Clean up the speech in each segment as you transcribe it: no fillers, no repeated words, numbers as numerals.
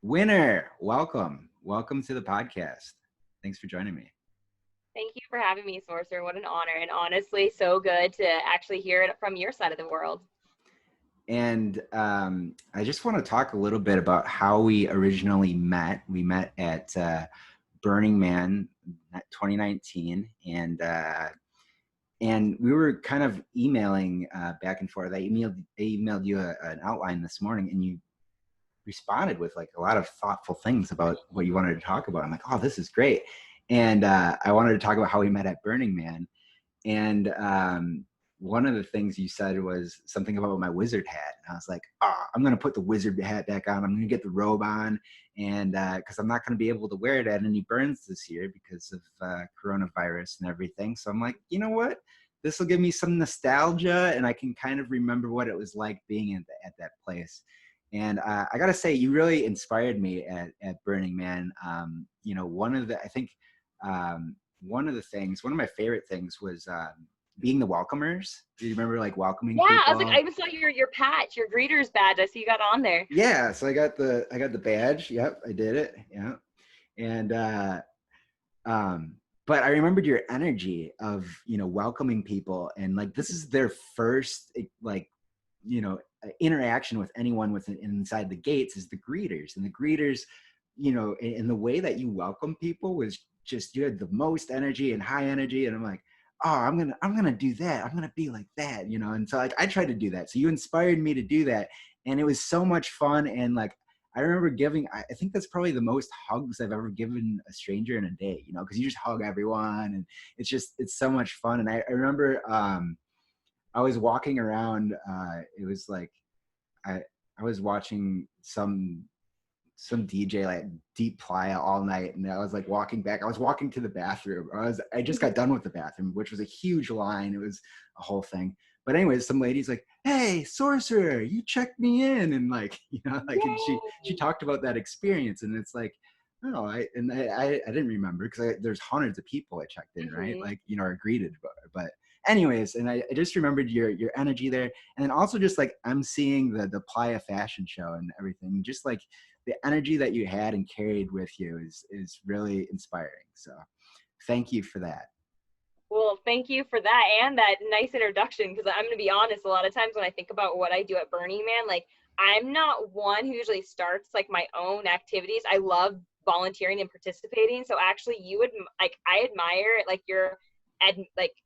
Winner, welcome to the podcast. Thanks for joining me. Thank you for having me, Sorcerer. What an honor. And honestly, so good to actually hear it from your side of the world. And I just want to talk a little bit about how we originally met. We met at Burning Man 2019, and we were kind of emailing back and forth. I emailed you an outline this morning, and you responded with like a lot of thoughtful things about what you wanted to talk about. I'm like, oh, this is great. And I wanted to talk about how we met at Burning Man. And one of the things you said was something about my wizard hat. And I was like, I'm going to put the wizard hat back on. I'm going to get the robe on. And because I'm not going to be able to wear it at any burns this year because of coronavirus and everything. So I'm like, you know what? This will give me some nostalgia and I can kind of remember what it was like being at that place. And I got to say, you really inspired me at Burning Man. One of my favorite things was being the welcomers. Do you remember like welcoming people? I was like, I even saw your patch, your greeter's badge. I see you got on there. Yeah, so I got the badge. Yep, I did it. Yeah. And but I remembered your energy of, welcoming people, and like this is their first interaction with anyone inside the gates is the greeters. And the greeters, in the way that you welcome people was just, you had the most energy and high energy. And I'm like, I'm gonna do that. I'm gonna be like that, and so like I tried to do that. So you inspired me to do that, and it was so much fun. And like I remember I think that's probably the most hugs I've ever given a stranger in a day, because you just hug everyone, and it's so much fun. And I remember I was walking around. It was like I was watching some DJ like deep playa all night, and I was like walking back. I was walking to the bathroom. I just got done with the bathroom, which was a huge line. It was a whole thing. But anyways, some lady's like, "Hey, sorcerer, you checked me in," and like and she talked about that experience, and it's like, oh, I didn't remember because there's hundreds of people I checked in, right? Like are greeted, but anyways, and I just remembered your energy there, and then also just like I'm seeing the playa fashion show and everything, just like the energy that you had and carried with you is really inspiring. So thank you for that. Well, thank you for that and that nice introduction, because I'm going to be honest, a lot of times when I think about what I do at Burning Man, like I'm not one who usually starts like my own activities. I love volunteering and participating. So actually I admire like your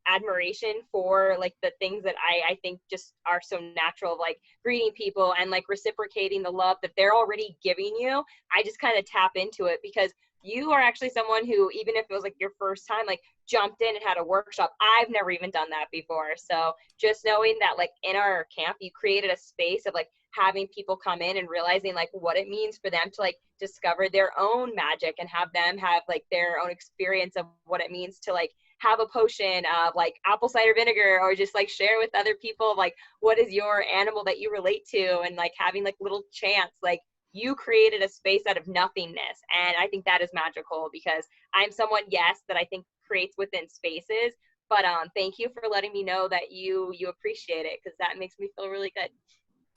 admiration for like the things that I think just are so natural, like greeting people and like reciprocating the love that they're already giving you. I just kind of tap into it because you are actually someone who, even if it was like your first time, like jumped in and had a workshop. I've never even done that before. So just knowing that like in our camp, you created a space of like having people come in and realizing like what it means for them to like discover their own magic and have them have like their own experience of what it means to like have a potion of like apple cider vinegar, or just like share with other people like what is your animal that you relate to, and like having like little chants. Like you created a space out of nothingness, and I think that is magical because I'm someone, yes, that I think creates within spaces, but thank you for letting me know that you appreciate it, because that makes me feel really good.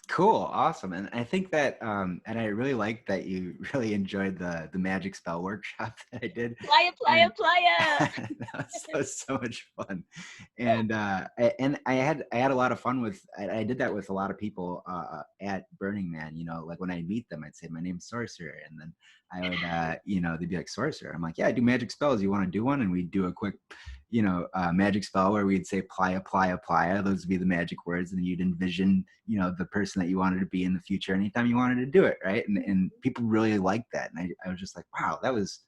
Cool. Awesome. And I think that, and I really like that you really enjoyed the magic spell workshop that I did. Playa. That was so much fun. And I had a lot of fun with, I did that with a lot of people at Burning Man, like when I meet them, I'd say, my name's Sorcerer. And then I would, they'd be like, Sorcerer. I'm like, yeah, I do magic spells. You want to do one? And we'd do a quick, magic spell where we'd say playa. Those would be the magic words. And you'd envision, the person that you wanted to be in the future anytime you wanted to do it, right? And people really liked that. And I was just like, wow, that was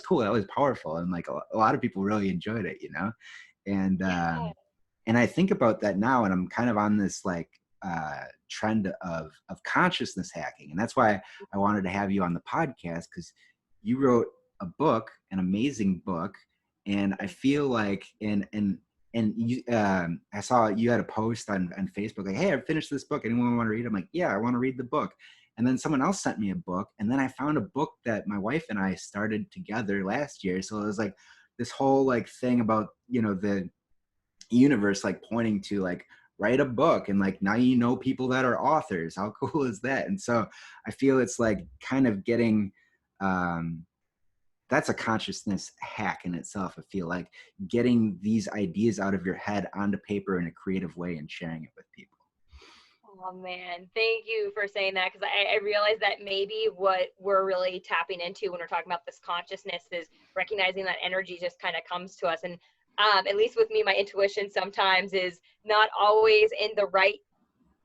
cool. That was powerful. And like a lot of people really enjoyed it, And and I think about that now, and I'm kind of on this like trend of consciousness hacking. And that's why I wanted to have you on the podcast, because you wrote a book, an amazing book. And I feel like, and you, I saw you had a post on Facebook, like, hey, I finished this book. Anyone want to read it? I'm like, yeah, I want to read the book. And then someone else sent me a book. And then I found a book that my wife and I started together last year. So it was like this whole like thing about, the universe, like pointing to like write a book, and like now you know people that are authors. How cool is that? And so I feel it's like kind of getting that's a consciousness hack in itself. I feel like getting these ideas out of your head onto paper in a creative way and sharing it with people. Oh man, thank you for saying that, because I realize that maybe what we're really tapping into when we're talking about this consciousness is recognizing that energy just kind of comes to us. And at least with me, my intuition sometimes is not always in the right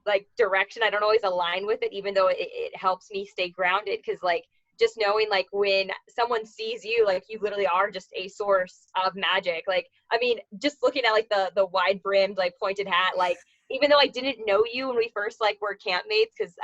like direction. I don't always align with it, even though it helps me stay grounded, because like just knowing like when someone sees you, like you literally are just a source of magic. Like, I mean, just looking at like the wide brimmed, like pointed hat, like even though I didn't know you when we first like were campmates, because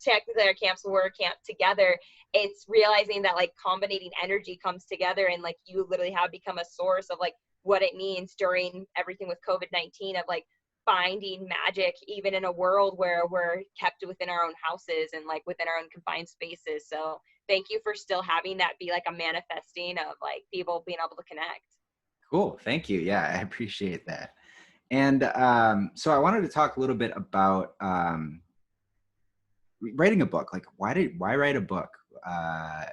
technically our camps were camped together, it's realizing that like combining energy comes together, and like you literally have become a source of like what it means during everything with COVID-19 of like finding magic even in a world where we're kept within our own houses and like within our own confined spaces. So thank you for still having that be like a manifesting of like people being able to connect. Cool. Thank you. Yeah, I appreciate that. And so I wanted to talk a little bit about writing a book. Like, why write a book?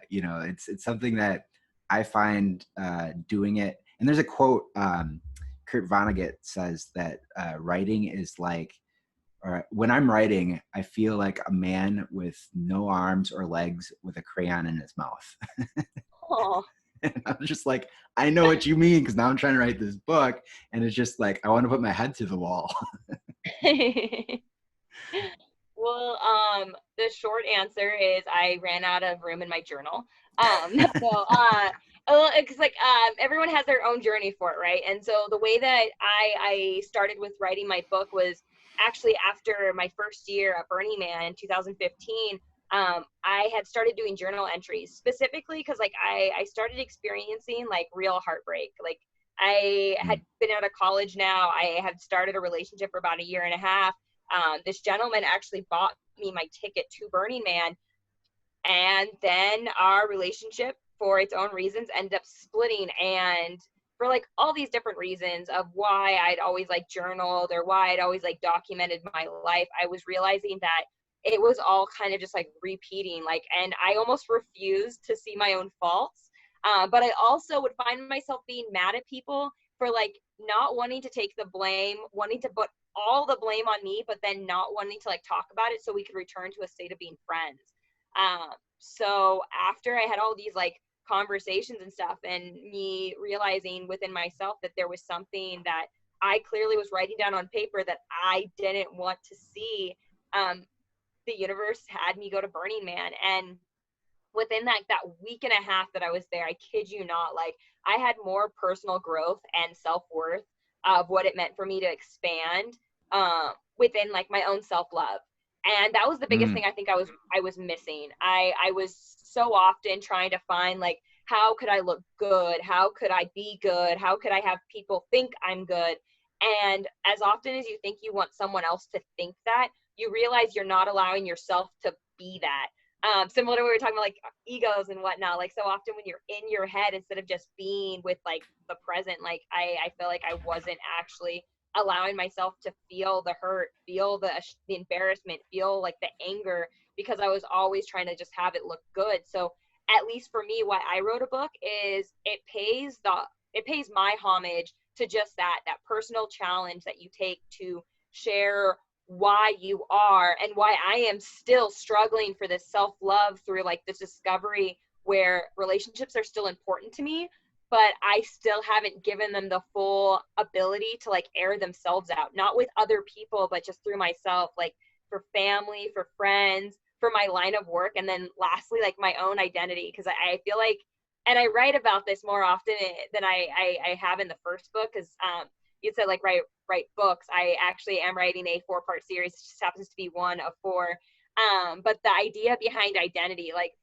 You know, it's something that I find doing it. And there's a quote, Kurt Vonnegut says that writing is like, or when I'm writing, I feel like a man with no arms or legs with a crayon in his mouth. Oh. And I'm just like, I know what you mean, because now I'm trying to write this book, and it's just like I want to put my head to the wall. Well, the short answer is I ran out of room in my journal. So, it's like everyone has their own journey for it, right? And so the way that I started with writing my book was actually after my first year at Burning Man in 2015. I had started doing journal entries specifically because like I started experiencing like real heartbreak. Like I had been out of college now. I had started a relationship for about a year and a half. This gentleman actually bought me my ticket to Burning Man, and then our relationship, for its own reasons, ended up splitting. And for like all these different reasons of why I'd always like journaled or why I'd always like documented my life, I was realizing that it was all kind of just like repeating, like, and I almost refused to see my own faults. But I also would find myself being mad at people for like not wanting to take the blame, wanting to put all the blame on me, but then not wanting to like talk about it so we could return to a state of being friends. So after I had all these like conversations and stuff, and me realizing within myself that there was something that I clearly was writing down on paper that I didn't want to see, the universe had me go to Burning Man. And within that week and a half that I was there, I kid you not, like I had more personal growth and self-worth of what it meant for me to expand within like my own self-love. And that was the biggest thing I think I was missing. I was so often trying to find like, how could I look good? How could I be good? How could I have people think I'm good? And as often as you think you want someone else to think that, you realize you're not allowing yourself to be that. Similar to what we were talking about, like egos and whatnot. Like so often when you're in your head, instead of just being with like the present, like I feel like I wasn't actually allowing myself to feel the hurt, feel the embarrassment, feel like the anger, because I was always trying to just have it look good. So at least for me, why I wrote a book is it pays my homage to just that personal challenge that you take to share why you are and why I am still struggling for this self-love through like this discovery where relationships are still important to me, but I still haven't given them the full ability to like air themselves out, not with other people, but just through myself, like for family, for friends, for my line of work. And then lastly, like my own identity. Cause I feel like, and I write about this more often than I have in the first book. Cause you said like write books. I actually am writing a 4-part series. It just happens to be one of 4. But the idea behind identity, like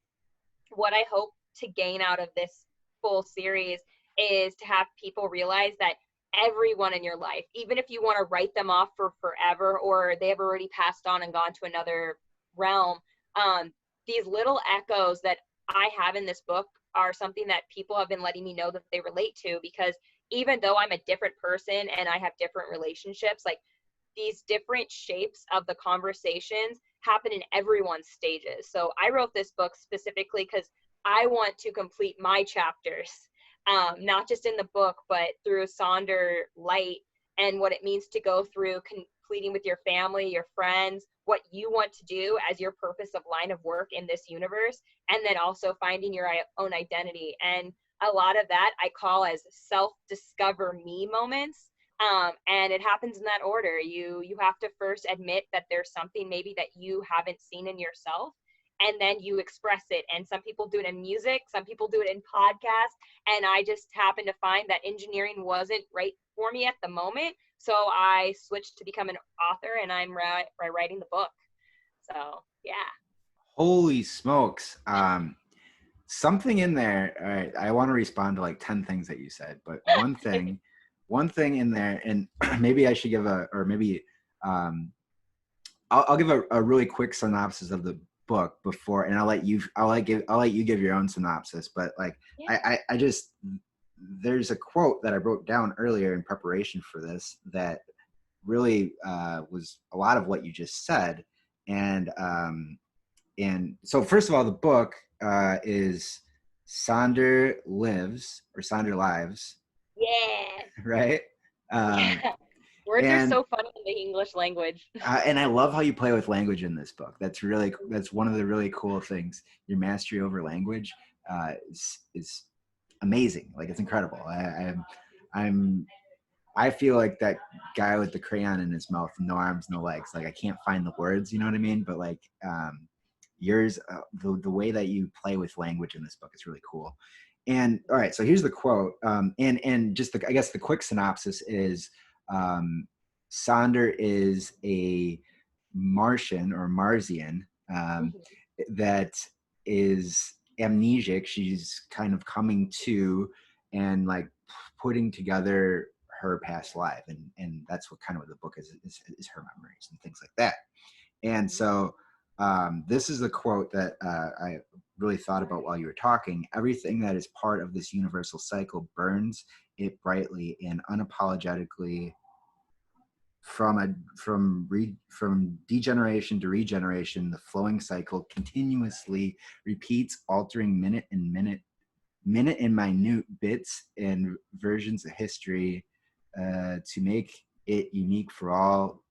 what I hope to gain out of this full series is to have people realize that everyone in your life, even if you want to write them off for forever or they have already passed on and gone to another realm, these little echoes that I have in this book are something that people have been letting me know that they relate to, because even though I'm a different person and I have different relationships, like these different shapes of the conversations happen in everyone's stages. So I wrote this book specifically because I want to complete my chapters, not just in the book, but through Sonder Light, and what it means to go through completing with your family, your friends, what you want to do as your purpose of line of work in this universe, and then also finding your own identity. And a lot of that I call as self-discover me moments. And it happens in that order. You have to first admit that there's something maybe that you haven't seen in yourself, and then you express it. And some people do it in music, some people do it in podcasts, and I just happened to find that engineering wasn't right for me at the moment, so I switched to become an author, and I'm writing the book. So yeah. Holy smokes. Something in there, all right, I want to respond to like 10 things that you said, but one thing in there, and maybe I should give I'll give a really quick synopsis of the book before, and I'll let you give your own synopsis. But like, yeah. I just, there's a quote that I wrote down earlier in preparation for this that really was a lot of what you just said. And so first of all, the book is Sonder Lives, or Sonder Lives. Yeah. Right? Yeah. Words are so funny in the English language. And I love how you play with language in this book. That's one of the really cool things. Your mastery over language is amazing. Like, it's incredible. I feel like that guy with the crayon in his mouth, no arms, no legs. Like, I can't find the words, you know what I mean? But like, yours, the way that you play with language in this book is really cool. And all right, so here's the quote. And just I guess the quick synopsis is, Sonder is a Martian or Marsian that is amnesic. She's kind of coming to and like putting together her past life, and that's what kind of the book is her memories and things like that. And so this is the quote that I really thought about while you were talking. Everything that is part of this universal cycle burns it brightly and unapologetically. From degeneration to regeneration, the flowing cycle continuously repeats, altering minute and minute bits and versions of history to make it unique for all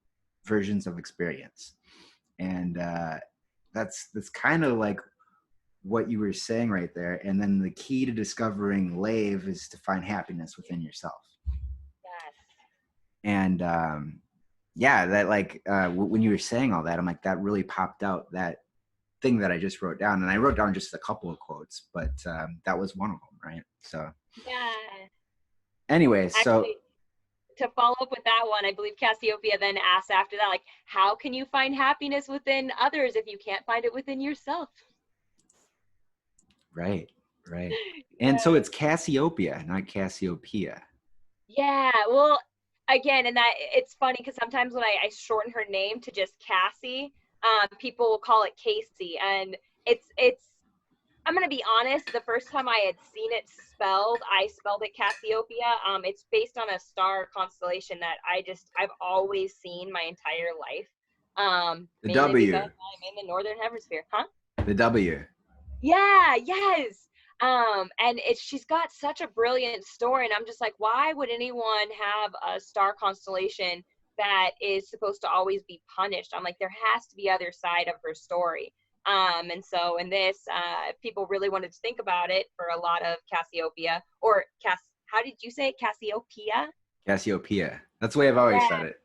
versions of experience. And that's kind of like what you were saying right there. And then the key to discovering Lave is to find happiness within yourself. Yes. And yeah, that like when you were saying all that, I'm like, that really popped out, that thing that I just wrote down. And I wrote down just a couple of quotes, but that was one of them, right? So yeah. Anyway, actually, so to follow up with that one, I believe Cassiopeia then asked after that, like, how can you find happiness within others if you can't find it within yourself? Right. And so it's Cassiopeia, not Cassiopeia. Yeah, well, again, and that it's funny because sometimes when I shorten her name to just Cassie, people will call it Casey, and it's I'm gonna be honest, the first time I had seen it spelled, I spelled it Cassiopeia. It's based on a star constellation that I've always seen my entire life. The W. Because I'm in the northern hemisphere, huh? The W. Yeah, yes. And she's got such a brilliant story, and I'm just like, why would anyone have a star constellation that is supposed to always be punished? I'm like, there has to be other side of her story. And so in this, people really wanted to think about it for a lot of Cassiopeia, or how did you say it? Cassiopeia? Cassiopeia. That's the way I've always said it.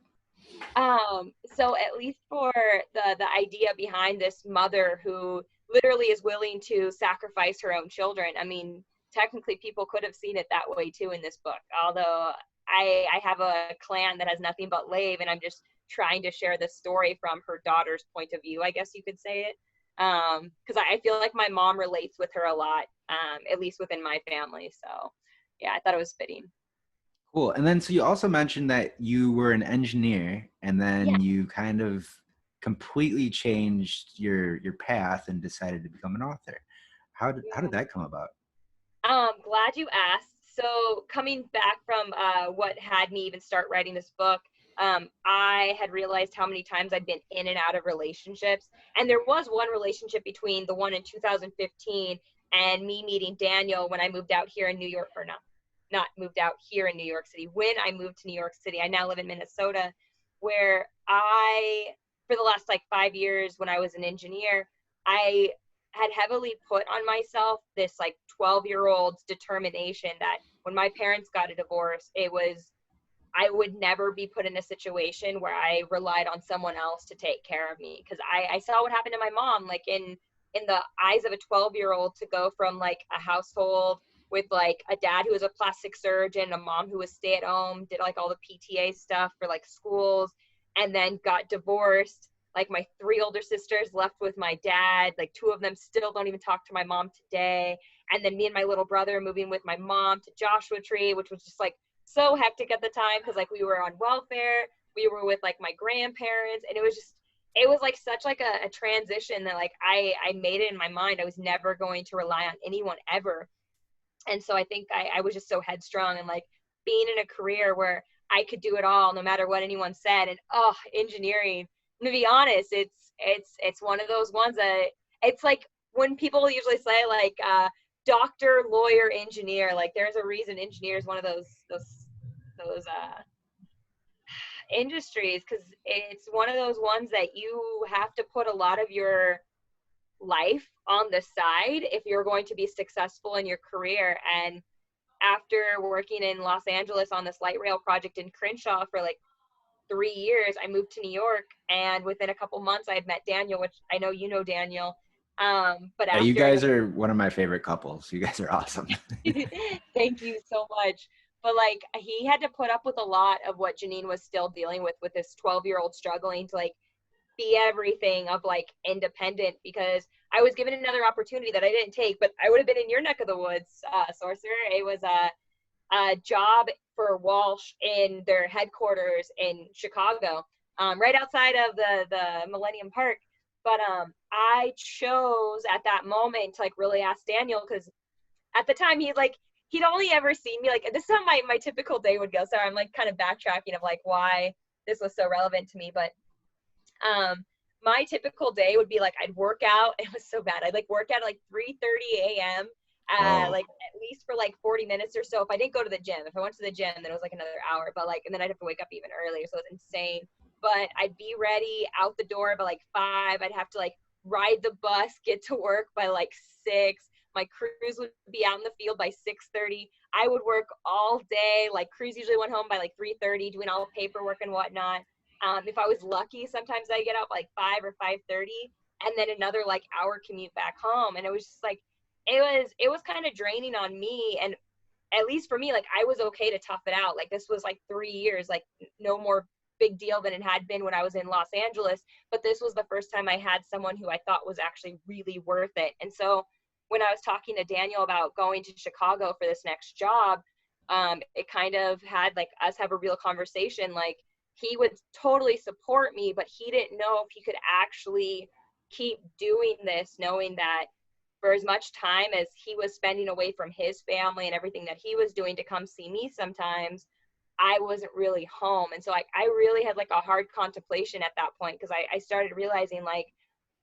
So at least for the idea behind this mother who literally is willing to sacrifice her own children. I mean, technically people could have seen it that way too in this book, although I have a clan that has nothing but Lave, and I'm just trying to share the story from her daughter's point of view, I guess you could say it. Because I feel like my mom relates with her a lot, at least within my family. So yeah, I thought it was fitting. Cool. And then so you also mentioned that you were an engineer, and then you kind of completely changed your path and decided to become an author. How did that come about? Glad you asked. So coming back from what had me even start writing this book, I had realized how many times I'd been in and out of relationships. And there was one relationship between the one in 2015 and me meeting Daniel when I moved out here in New York, or not moved out here in New York City. When I moved to New York City, I now live in Minnesota, where for the last like 5 years when I was an engineer, I had heavily put on myself this like 12-year-old's determination that when my parents got a divorce, I would never be put in a situation where I relied on someone else to take care of me. Because I saw what happened to my mom, like in the eyes of a 12-year-old, to go from like a household with like a dad who was a plastic surgeon, a mom who was stay at home, did like all the PTA stuff for like schools, and then got divorced. Like my 3 older sisters left with my dad, like 2 of them still don't even talk to my mom today. And then me and my little brother moving with my mom to Joshua Tree, which was just like so hectic at the time because like we were on welfare, we were with like my grandparents, and it was like such like a transition that like I made it in my mind I was never going to rely on anyone ever. And so I think I was just so headstrong, and like being in a career where I could do it all no matter what anyone said. And engineering, to be honest, it's one of those ones that it's like when people usually say like doctor, lawyer, engineer, like there's a reason engineer is one of those industries, because it's one of those ones that you have to put a lot of your life on the side if you're going to be successful in your career. And after working in Los Angeles on this light rail project in Crenshaw for like 3 years, I moved to New York, and within a couple months I had met Daniel, which I know you know Daniel. But yeah, you guys are one of my favorite couples. You guys are awesome. Thank you so much. But like he had to put up with a lot of what Janine was still dealing with this 12-year-old struggling to like be everything of like independent, because I was given another opportunity that I didn't take, but I would have been in your neck of the woods, Sorcerer. It was a job for Walsh in their headquarters in Chicago, right outside of the Millennium Park. But I chose at that moment to like really ask Daniel, because at the time he'd only ever seen me, like, this is how my typical day would go. Sorry, I'm like kind of backtracking of like why this was so relevant to me. But my typical day would be like I'd work out. It was so bad. I'd like work out at like 3:30 a.m. Like at least for like 40 minutes or so. If I didn't go to the gym, if I went to the gym, then it was like another hour. But like, and then I'd have to wake up even earlier, so it was insane. But I'd be ready out the door by like 5. I'd have to like ride the bus, get to work by like 6. My crews would be out in the field by 6:30. I would work all day. Like crews usually went home by like 3:30, doing all the paperwork and whatnot. If I was lucky, sometimes I'd get out by like 5 or 5:30, and then another like hour commute back home. And it was just like, it was kind of draining on me. And at least for me, like I was okay to tough it out. Like this was like 3 years, like no more big deal than it had been when I was in Los Angeles. But this was the first time I had someone who I thought was actually really worth it. And so when I was talking to Daniel about going to Chicago for this next job, it kind of had like us have a real conversation. Like he would totally support me, but he didn't know if he could actually keep doing this, knowing that for as much time as he was spending away from his family and everything that he was doing to come see me sometimes, I wasn't really home. And so I really had like a hard contemplation at that point, because I started realizing like,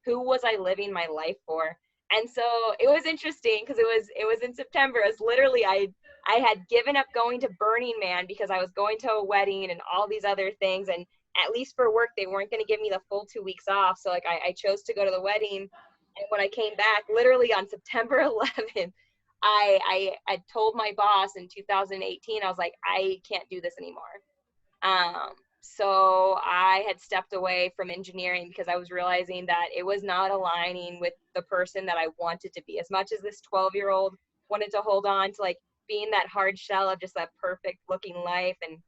who was I living my life for? And so it was interesting, because it was in September. It was literally I had given up going to Burning Man because I was going to a wedding and all these other things, and at least for work they weren't going to give me the full 2 weeks off. So like I chose to go to the wedding. And when I came back, literally on September 11th, I told my boss in 2018, I was like, I can't do this anymore. So I had stepped away from engineering because I was realizing that it was not aligning with the person that I wanted to be. As much as this 12-year-old wanted to hold on to like being that hard shell of just that perfect looking life and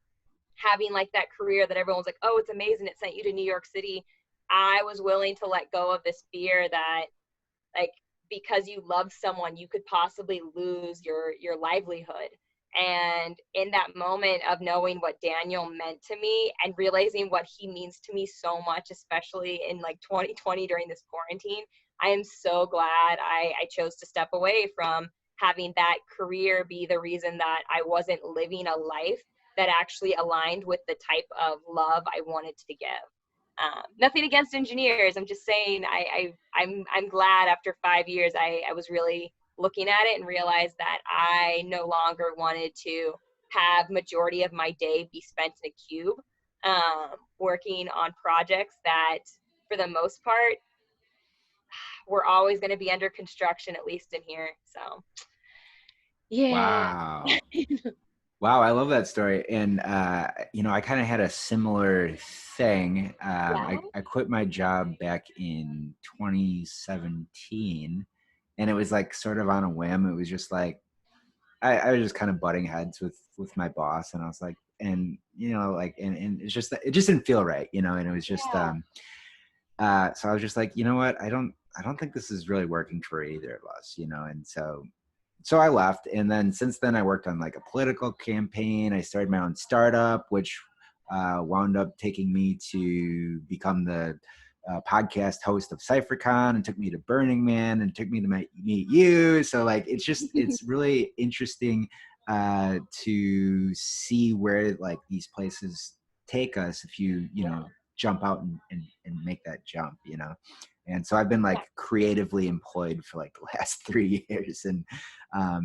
having like that career that everyone's like, oh, it's amazing, it sent you to New York City. I was willing to let go of this fear that like because you love someone, you could possibly lose your livelihood. And in that moment of knowing what Daniel meant to me and realizing what he means to me so much, especially in like 2020 during this quarantine, I am so glad I chose to step away from having that career be the reason that I wasn't living a life that actually aligned with the type of love I wanted to give. Nothing against engineers. I'm just saying I'm glad after 5 years I was really looking at it and realized that I no longer wanted to have majority of my day be spent in a cube, working on projects that for the most part were always going to be under construction, at least in here. So yeah. Wow. Wow, I love that story. And, I kind of had a similar thing. Yeah. I quit my job back in 2017, and it was like sort of on a whim. It was just like, I was just kind of butting heads with my boss, and I was like, and, and it's just, it just didn't feel right, and it was just, Yeah. so I was just like, you know what, I don't think this is really working for either of us, and so I left. And then since then I worked on like a political campaign. I started my own startup, which wound up taking me to become the podcast host of CypherCon, and took me to Burning Man, and took me to meet you. So like, it's really interesting to see where like these places take us if you jump out and make that jump, And so I've been like creatively employed for like the last 3 years, and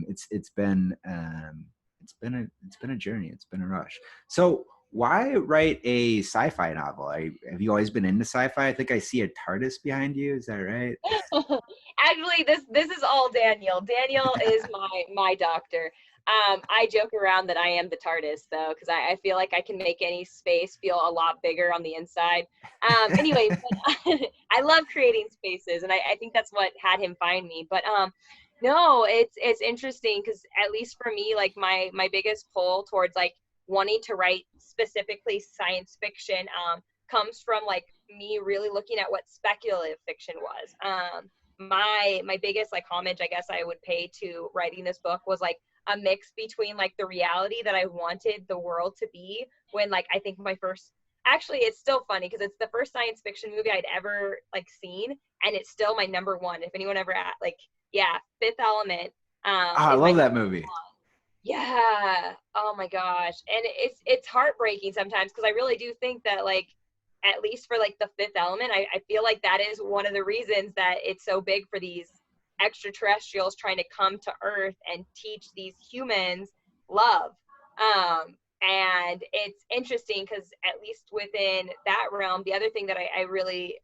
it's been a journey. It's been a rush. So why write a sci-fi novel? Have you always been into sci-fi? I think I see a TARDIS behind you. Is that right? Actually, this is all Daniel. Daniel is my doctor. I joke around that I am the TARDIS, though, because I feel like I can make any space feel a lot bigger on the inside. Anyway, but I love creating spaces, and I think that's what had him find me. But no, it's interesting because at least for me, like my biggest pull towards like wanting to write specifically science fiction comes from like me really looking at what speculative fiction was. My biggest like homage, I guess, I would pay to writing this book was like a mix between like the reality that I wanted the world to be when like I think my first, actually it's still funny because it's the first science fiction movie I'd ever like seen, and it's still my number one. If anyone ever like, yeah, Fifth Element. I Is love my that movie. yeah. Oh my gosh. And it's heartbreaking sometimes because I really do think that like, at least for like the Fifth Element, I feel like that is one of the reasons that it's so big for these extraterrestrials trying to come to Earth and teach these humans love. And it's interesting because at least within that realm, the other thing that I really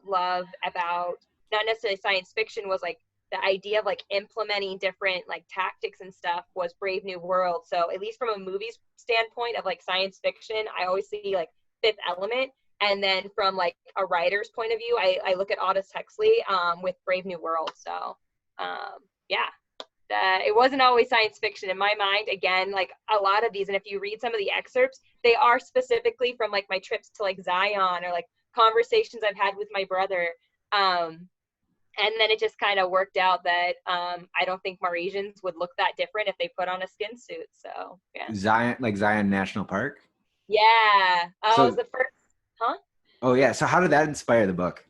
love about not necessarily science fiction was like the idea of like implementing different like tactics and stuff was Brave New World. So at least from a movie's standpoint of like science fiction, I always see like Fifth Element. And then from like a writer's point of view, I look at Aldous Huxley with Brave New World. So yeah, it wasn't always science fiction in my mind. Again, like a lot of these, and if you read some of the excerpts, they are specifically from like my trips to like Zion or like conversations I've had with my brother. And then it just kind of worked out that I don't think Mauritians would look that different if they put on a skin suit. So yeah. Zion National Park. Yeah. Oh, it was So, the first. Huh? oh yeah. So how did that inspire the book?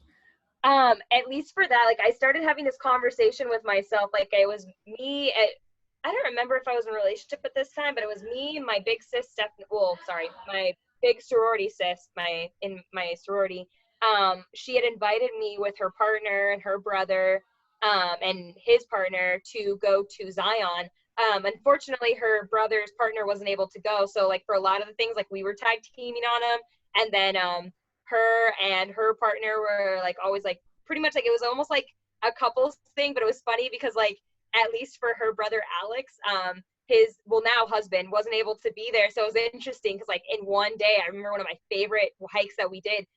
At least for that, like I started having this conversation with myself. Like it was me I don't remember if I was in a relationship at this time, but it was me and my big sis my big sorority sis, in my sorority. She had invited me with her partner and her brother, and his partner to go to Zion. Unfortunately, her brother's partner wasn't able to go. So like for a lot of the things, like we were tag teaming on them. And then her and her partner were like always like pretty much like it was almost like a couples thing, but it was funny because like at least for her brother Alex, his now husband wasn't able to be there. So it was interesting because like in one day, I remember one of my favorite hikes that we did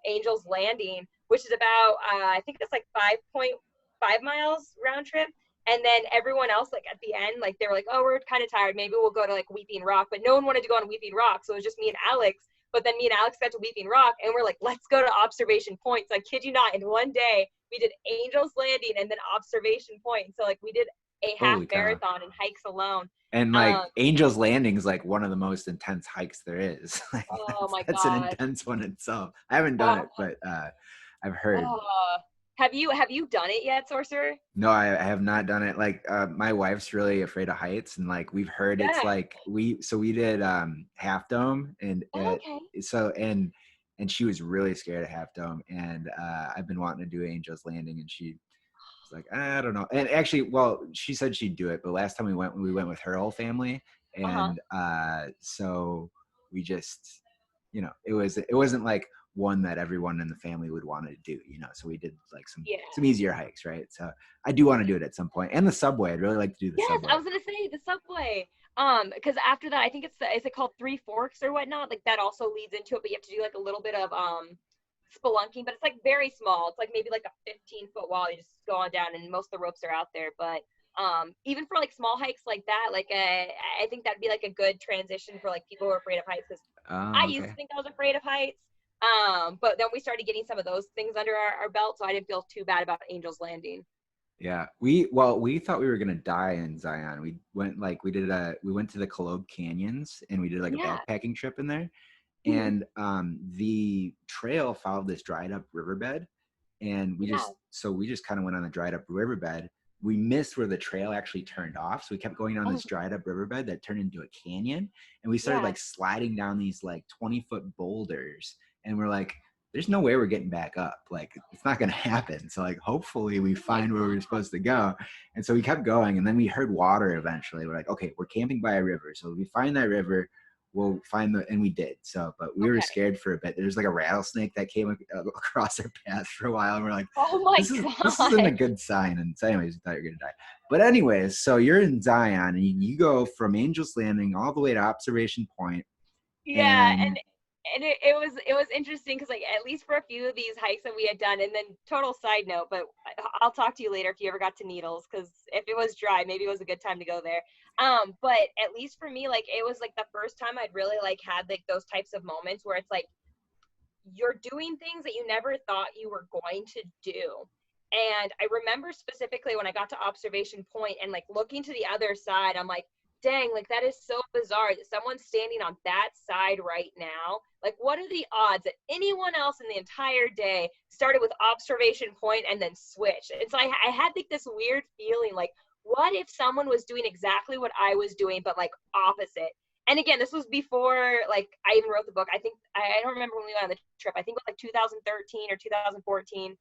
Angel's Landing, which is about I think it's like 5.5 miles round trip. And then everyone else, like at the end, like they were like, oh, we're kind of tired, maybe we'll go to like Weeping Rock, but no one wanted to go on Weeping Rock, so it was just me and Alex. But then me and Alex got to Weeping Rock, and we're like, let's go to Observation Point. So I kid you not, in one day, we did Angel's Landing and then Observation Point. So like we did a half marathon and hikes alone. And like Angel's Landing is like one of the most intense hikes there is. Like, oh my that's God. an intense one itself. I haven't done it, but I've heard. Have you done it yet, Sorcerer? No, I have not done it. Like, my wife's really afraid of heights, and like we've heard it's Yeah. like we did Half Dome, and Oh, okay. and she was really scared of Half Dome, and I've been wanting to do Angel's Landing, and she was like, I don't know. And actually, well, she said she'd do it, but last time we went with her whole family, Uh-huh. and so we just, it wasn't like one that everyone in the family would want to do, so we did like Yeah. some easier hikes, right? So I do want to do it at some point. And the subway, I'd really like to do the Yes, subway. I was gonna say the subway. Because after that, I think is it called Three Forks or whatnot? Like that also leads into it, but you have to do like a little bit of spelunking, but it's like very small. It's like maybe like a 15-foot wall. You just go on down, and most of the ropes are out there. But even for like small hikes like that, like I think that'd be like a good transition for like people who are afraid of heights. Because I used to think I was afraid of heights. But then we started getting some of those things under our belt, so I didn't feel too bad about Angel's Landing. Yeah, we thought we were gonna die in Zion. We went to the Kolob Canyons, and we did like a backpacking trip in there. And the trail followed this dried up riverbed, and we just kind of went on the dried up riverbed. We missed where the trail actually turned off, so we kept going down this dried up riverbed that turned into a canyon, and we started like sliding down these like 20-foot boulders, and we're like, there's no way we're getting back up. Like, it's not going to happen. So like, hopefully we find where we're supposed to go. And so we kept going, and then we heard water eventually. We're like, okay, we're camping by a river. So if we find that river, we'll find and we did. So, but we were scared for a bit. There's like a rattlesnake that came across our path for a while. And we're like, oh my God. This isn't a good sign. And so anyways, we thought you were going to die. But anyways, so you're in Zion, and you go from Angel's Landing all the way to Observation Point. Yeah. And it was interesting because like at least for a few of these hikes that we had done, and then total side note, but I'll talk to you later if you ever got to Needles, because if it was dry, maybe it was a good time to go there. But at least for me, like it was like the first time I'd really like had like those types of moments where it's like you're doing things that you never thought you were going to do. And I remember specifically when I got to Observation Point and like looking to the other side, I'm like, dang, like that is so bizarre that someone's standing on that side right now. Like, what are the odds that anyone else in the entire day started with Observation Point and then switched? And so I had like this weird feeling like, what if someone was doing exactly what I was doing, but like opposite? And again, this was before like I even wrote the book. I think I don't remember when we went on the trip. I think it was like 2013 or 2014,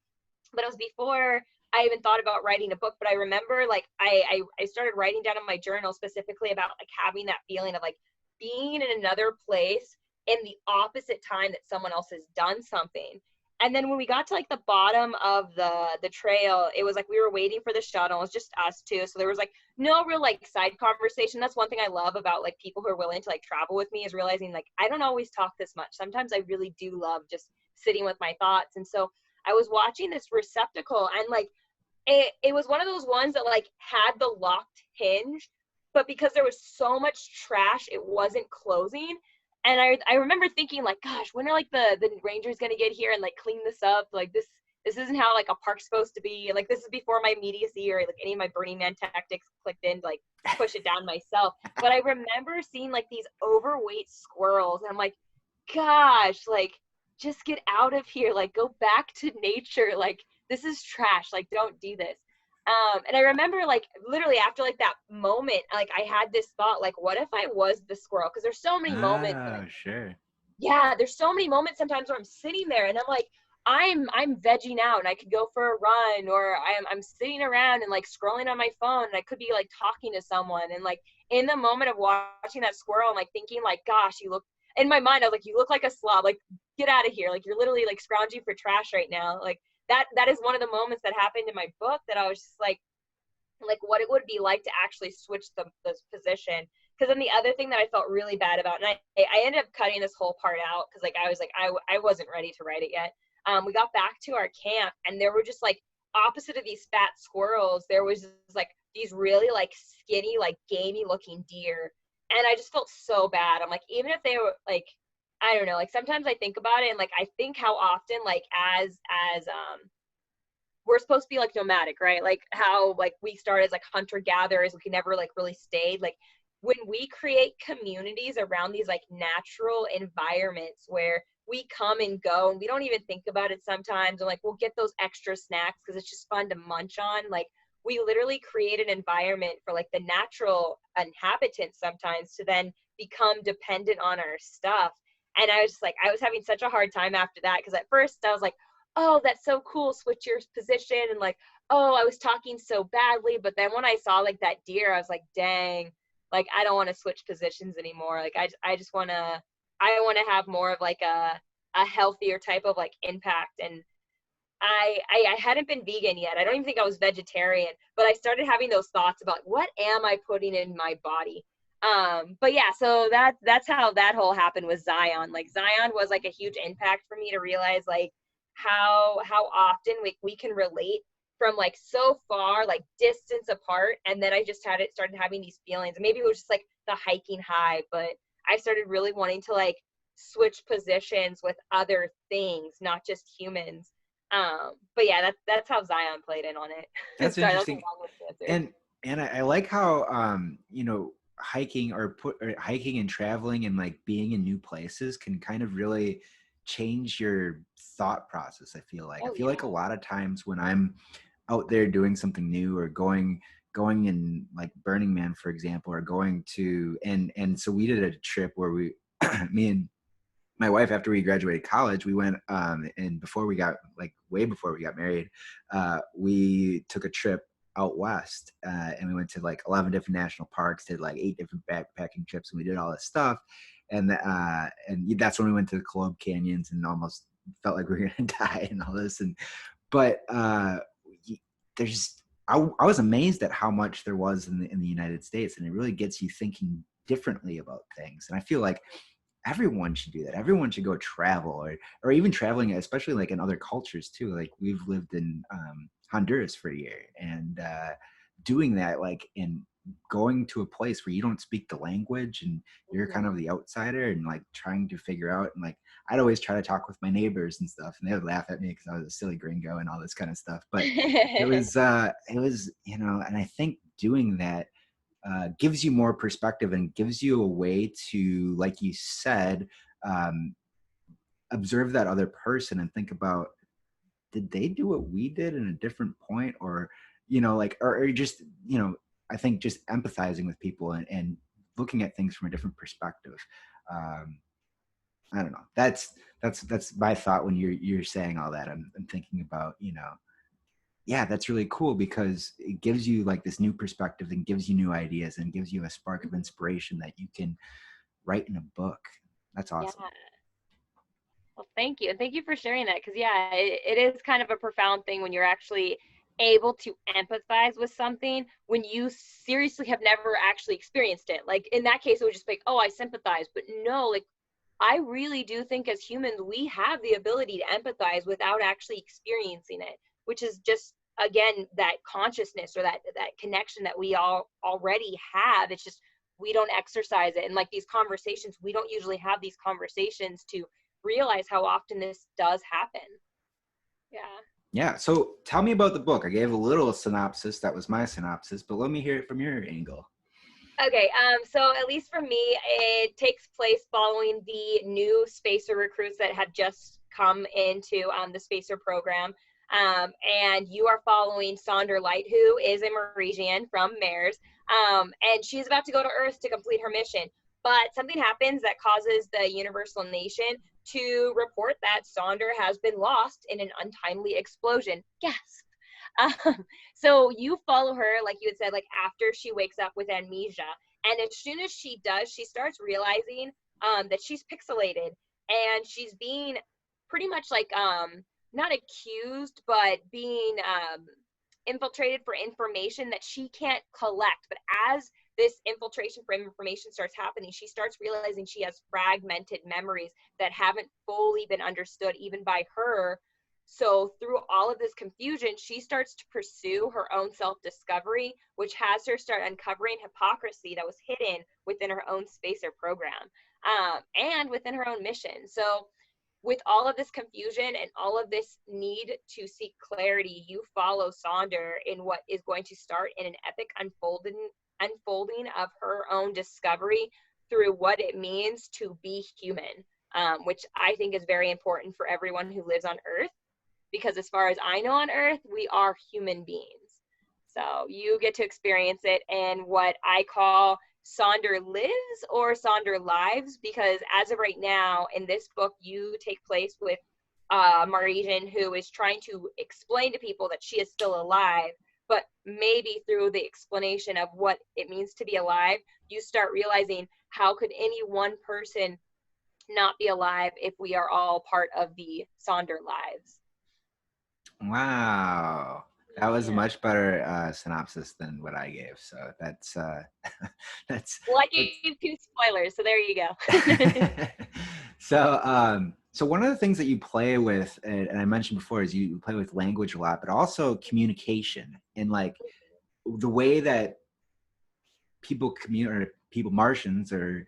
but it was before I even thought about writing a book. But I remember like I started writing down in my journal specifically about like having that feeling of like being in another place in the opposite time that someone else has done something. And then when we got to like the bottom of the trail, it was like we were waiting for the shuttle. It was just us two. So there was like no real like side conversation. That's one thing I love about like people who are willing to like travel with me, is realizing like I don't always talk this much. Sometimes I really do love just sitting with my thoughts. And so I was watching this receptacle, and like it was one of those ones that like had the locked hinge, but because there was so much trash, it wasn't closing. And I remember thinking like, gosh, when are like the rangers gonna get here and like clean this up? Like this isn't how like a park's supposed to be. Like this is before my immediacy or like any of my Burning Man tactics clicked in to like push it down myself. But I remember seeing like these overweight squirrels, and I'm like, gosh, like just get out of here, like go back to nature, like this is trash, like don't do this. And I remember like literally after like that moment, like I had this thought, like what if I was the squirrel? Because there's so many moments like, Sure. yeah, there's so many moments sometimes where I'm sitting there and I'm like, I'm vegging out and I could go for a run, or I'm sitting around and like scrolling on my phone, and I could be like talking to someone, and like in the moment of watching that squirrel, I'm like thinking like, gosh, you look, in my mind I was like, you look like a slob, like get out of here, like you're literally like scrounging for trash right now. Like that is one of the moments that happened in my book that I was just like what it would be like to actually switch the position. Because then the other thing that I felt really bad about, and I ended up cutting this whole part out because like I was like I wasn't ready to write it yet. We got back to our camp, and there were just like opposite of these fat squirrels, there was just, like these really like skinny, like gamey looking deer, and I just felt so bad. I'm like, even if they were like, I don't know, like sometimes I think about it and like I think how often like as we're supposed to be like nomadic, right? Like how like we started as like hunter gatherers, we never like really stayed. Like when we create communities around these like natural environments where we come and go and we don't even think about it sometimes, and like we'll get those extra snacks because it's just fun to munch on, like we literally create an environment for like the natural inhabitants sometimes to then become dependent on our stuff. And I was just like, I was having such a hard time after that, because at first I was like, oh, that's so cool, switch your position, and like, oh, I was talking so badly. But then when I saw like that deer, I was like, dang, like I don't want to switch positions anymore. Like I just want to, I want to have more of like a healthier type of like impact. And I hadn't been vegan yet. I don't even think I was vegetarian, but I started having those thoughts about what am I putting in my body. But yeah, so that's how that whole happened with Zion. Like Zion was like a huge impact for me to realize like how often we can relate from like so far, like distance apart. And then I just started having these feelings. And maybe it was just like the hiking high, but I started really wanting to like switch positions with other things, not just humans. But yeah, that's how Zion played in on it. That's Sorry, that was a interesting. long answer. And I like how you know, hiking or hiking and traveling and like being in new places can kind of really change your thought process. I feel Oh like a yeah. lot of times when I'm out there doing something new, or going in like Burning Man, for example, or going to, and so we did a trip where we me and my wife, after we graduated college, we went and before we got, like way before we got married, we took a trip out west, and we went to like 11 different national parks, did like 8 different backpacking trips, and we did all this stuff. And that's when we went to the Cologne Canyons and almost felt like we were gonna die and all this. And but there's I was amazed at how much there was in the United States, and it really gets you thinking differently about things. And I feel like everyone should do that. Everyone should go travel, or even traveling, especially like in other cultures too. Like we've lived in Honduras for a year, and doing that, like, in going to a place where you don't speak the language and you're kind of the outsider, and like trying to figure out, and like I'd always try to talk with my neighbors and stuff, and they would laugh at me because I was a silly gringo and all this kind of stuff. But it was, you know, and I think doing that gives you more perspective and gives you a way to, like you said, um, observe that other person and think about, did they do what we did in a different point? Or, you know, like, or just, you know, I think just empathizing with people and looking at things from a different perspective. Um, I don't know. That's my thought when you're saying all that. I'm thinking about, you know, yeah, that's really cool because it gives you like this new perspective and gives you new ideas and gives you a spark of inspiration that you can write in a book. That's Yeah. awesome. Well, thank you. And thank you for sharing that. Because, yeah, it is kind of a profound thing when you're actually able to empathize with something when you seriously have never actually experienced it. Like in that case, it would just be like, oh, I sympathize. But no, like I really do think as humans, we have the ability to empathize without actually experiencing it, which is just, again, that consciousness or that connection that we all already have. It's just we don't exercise it. And like these conversations, we don't usually have these conversations to realize how often this does happen. Yeah. Yeah. So tell me about the book. I gave a little synopsis. That was my synopsis, but let me hear it from your angle. Okay, so at least for me, it takes place following the new spacer recruits that have just come into the spacer program. And you are following Sonder Light, who is a Maresian from Mars. And she's about to go to Earth to complete her mission. But something happens that causes the Universal Nation to report that Sonder has been lost in an untimely explosion. Gasp. So you follow her, like you had said, like after she wakes up with amnesia. And as soon as she does, she starts realizing that she's pixelated and she's being pretty much like, not accused, but being infiltrated for information that she can't collect. But as this infiltration for information starts happening, she starts realizing she has fragmented memories that haven't fully been understood even by her. So through all of this confusion, she starts to pursue her own self-discovery, which has her start uncovering hypocrisy that was hidden within her own spacer program, and within her own mission. So with all of this confusion and all of this need to seek clarity, you follow Sonder in what is going to start in an epic unfolding of her own discovery through what it means to be human, which I think is very important for everyone who lives on Earth, because as far as I know on Earth, we are human beings. So you get to experience it in what I call Sonder lives or Sonder lives, because as of right now in this book, you take place with Marisian, who is trying to explain to people that she is still alive, but maybe through the explanation of what it means to be alive, you start realizing, how could any one person not be alive if we are all part of the Sonder lives? Wow. That was a Yeah. much better synopsis than what I gave. So that's that's Well, I gave 2 spoilers, so there you go. so one of the things that you play with, and I mentioned before, is you play with language a lot, but also communication, and like the way that people communicate, or people, Martians, or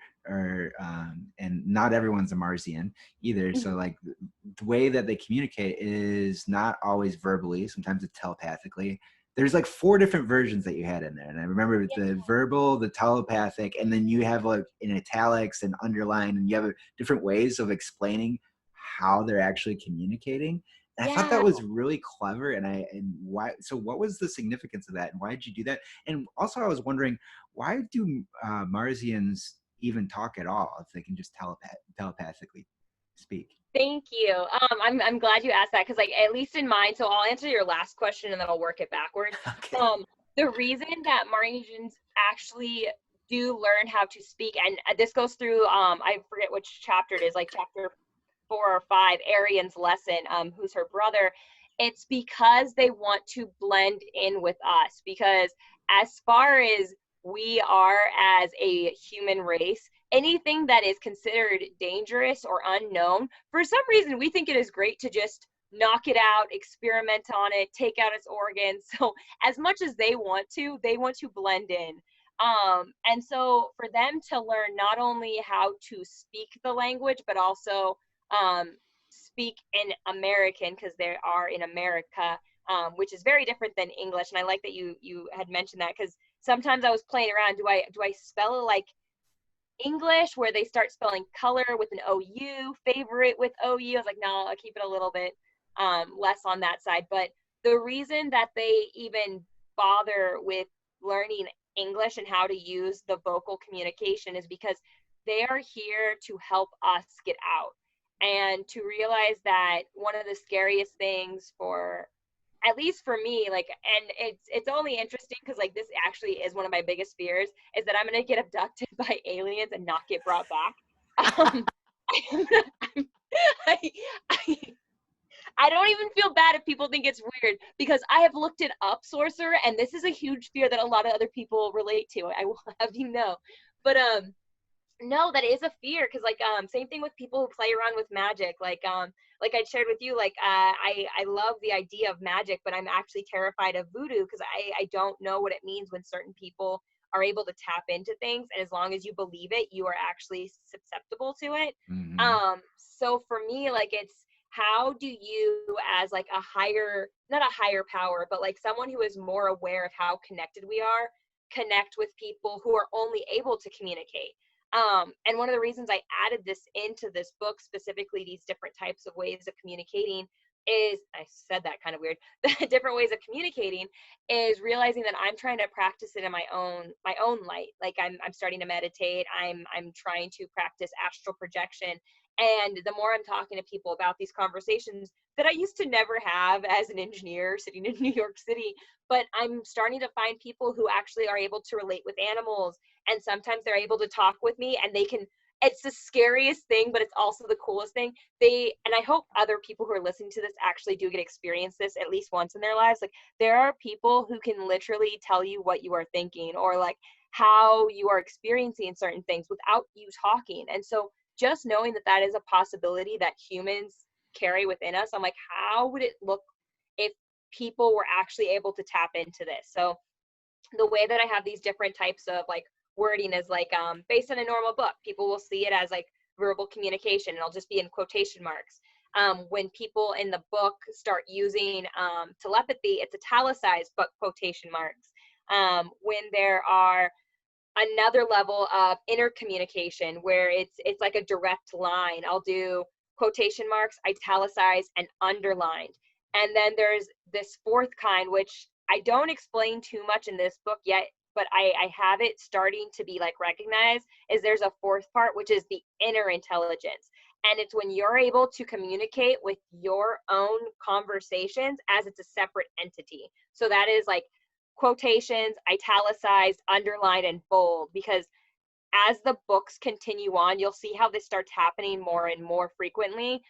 and not everyone's a Martian either. So like the way that they communicate is not always verbally. Sometimes it's telepathically. There's like 4 different versions that you had in there, and I remember the verbal, the telepathic, and then you have like in italics and underline, and you have different ways of explaining how they're actually communicating. And I thought that Yeah. was really clever. And why? So what was the significance of that, and why did you do that? And also, I was wondering, why do Marsians even talk at all if they can just telepathically speak? Thank you. I'm glad you asked that, because like at least in mine, so I'll answer your last question and then I'll work it backwards. Okay. The reason that Marisians actually do learn how to speak, and this goes through I forget which chapter it is, like chapter 4 or 5, Arian's lesson, who's her brother. It's because they want to blend in with us, because as far as we are as a human race, anything that is considered dangerous or unknown, for some reason we think it is great to just knock it out, experiment on it, take out its organs. So as much as they want to blend in. And so for them to learn not only how to speak the language, but also speak in American, because they are in America, which is very different than English. And I like that you had mentioned that, because sometimes I was playing around. Do I spell it like English, where they start spelling color with an OU, favorite with OU? I was like, no, I'll keep it a little bit less on that side. But the reason that they even bother with learning English and how to use the vocal communication is because they are here to help us get out, and to realize that one of the scariest things, for at least for me, like, and it's only interesting because like this actually is one of my biggest fears, is that I'm gonna get abducted by aliens and not get brought back. I, I, I don't even feel bad if people think it's weird, because I have looked it up, Sorcerer, and this is a huge fear that a lot of other people relate to. I will have you know. But no, that is a fear, because like same thing with people who play around with magic. Like I shared with you, like I love the idea of magic, but I'm actually terrified of voodoo, because I don't know what it means when certain people are able to tap into things, and as long as you believe it, you are actually susceptible to it. Mm-hmm. So for me, like, it's, how do you, as like a higher, not a higher power, but like someone who is more aware of how connected we are, connect with people who are only able to communicate? And one of the reasons I added this into this book, specifically these different types of ways of communicating, is, I said that kind of weird, the different ways of communicating, is realizing that I'm trying to practice it in my own light. Like I'm starting to meditate. I'm trying to practice astral projection. And the more I'm talking to people about these conversations that I used to never have as an engineer sitting in New York City, but I'm starting to find people who actually are able to relate with animals, and sometimes they're able to talk with me, and they can, it's the scariest thing, but it's also the coolest thing. And I hope other people who are listening to this actually do get to experience this at least once in their lives. Like, there are people who can literally tell you what you are thinking, or like how you are experiencing certain things without you talking. And so just knowing that that is a possibility that humans carry within us, I'm like, how would it look if people were actually able to tap into this? So the way that I have these different types of like wording is like based on a normal book, people will see it as like verbal communication, and it'll just be in quotation marks. When people in the book start using telepathy, it's italicized but quotation marks. when there are another level of intercommunication where it's like a direct line. I'll do quotation marks, italicized, and underlined. And then there's this fourth kind, which I don't explain too much in this book yet, but I have it starting to be like recognized, is there's a fourth part, which is the inner intelligence. And it's when you're able to communicate with your own conversations as it's a separate entity. So that is like quotations, italicized, underlined, and bold, because as the books continue on, you'll see how this starts happening more and more frequently.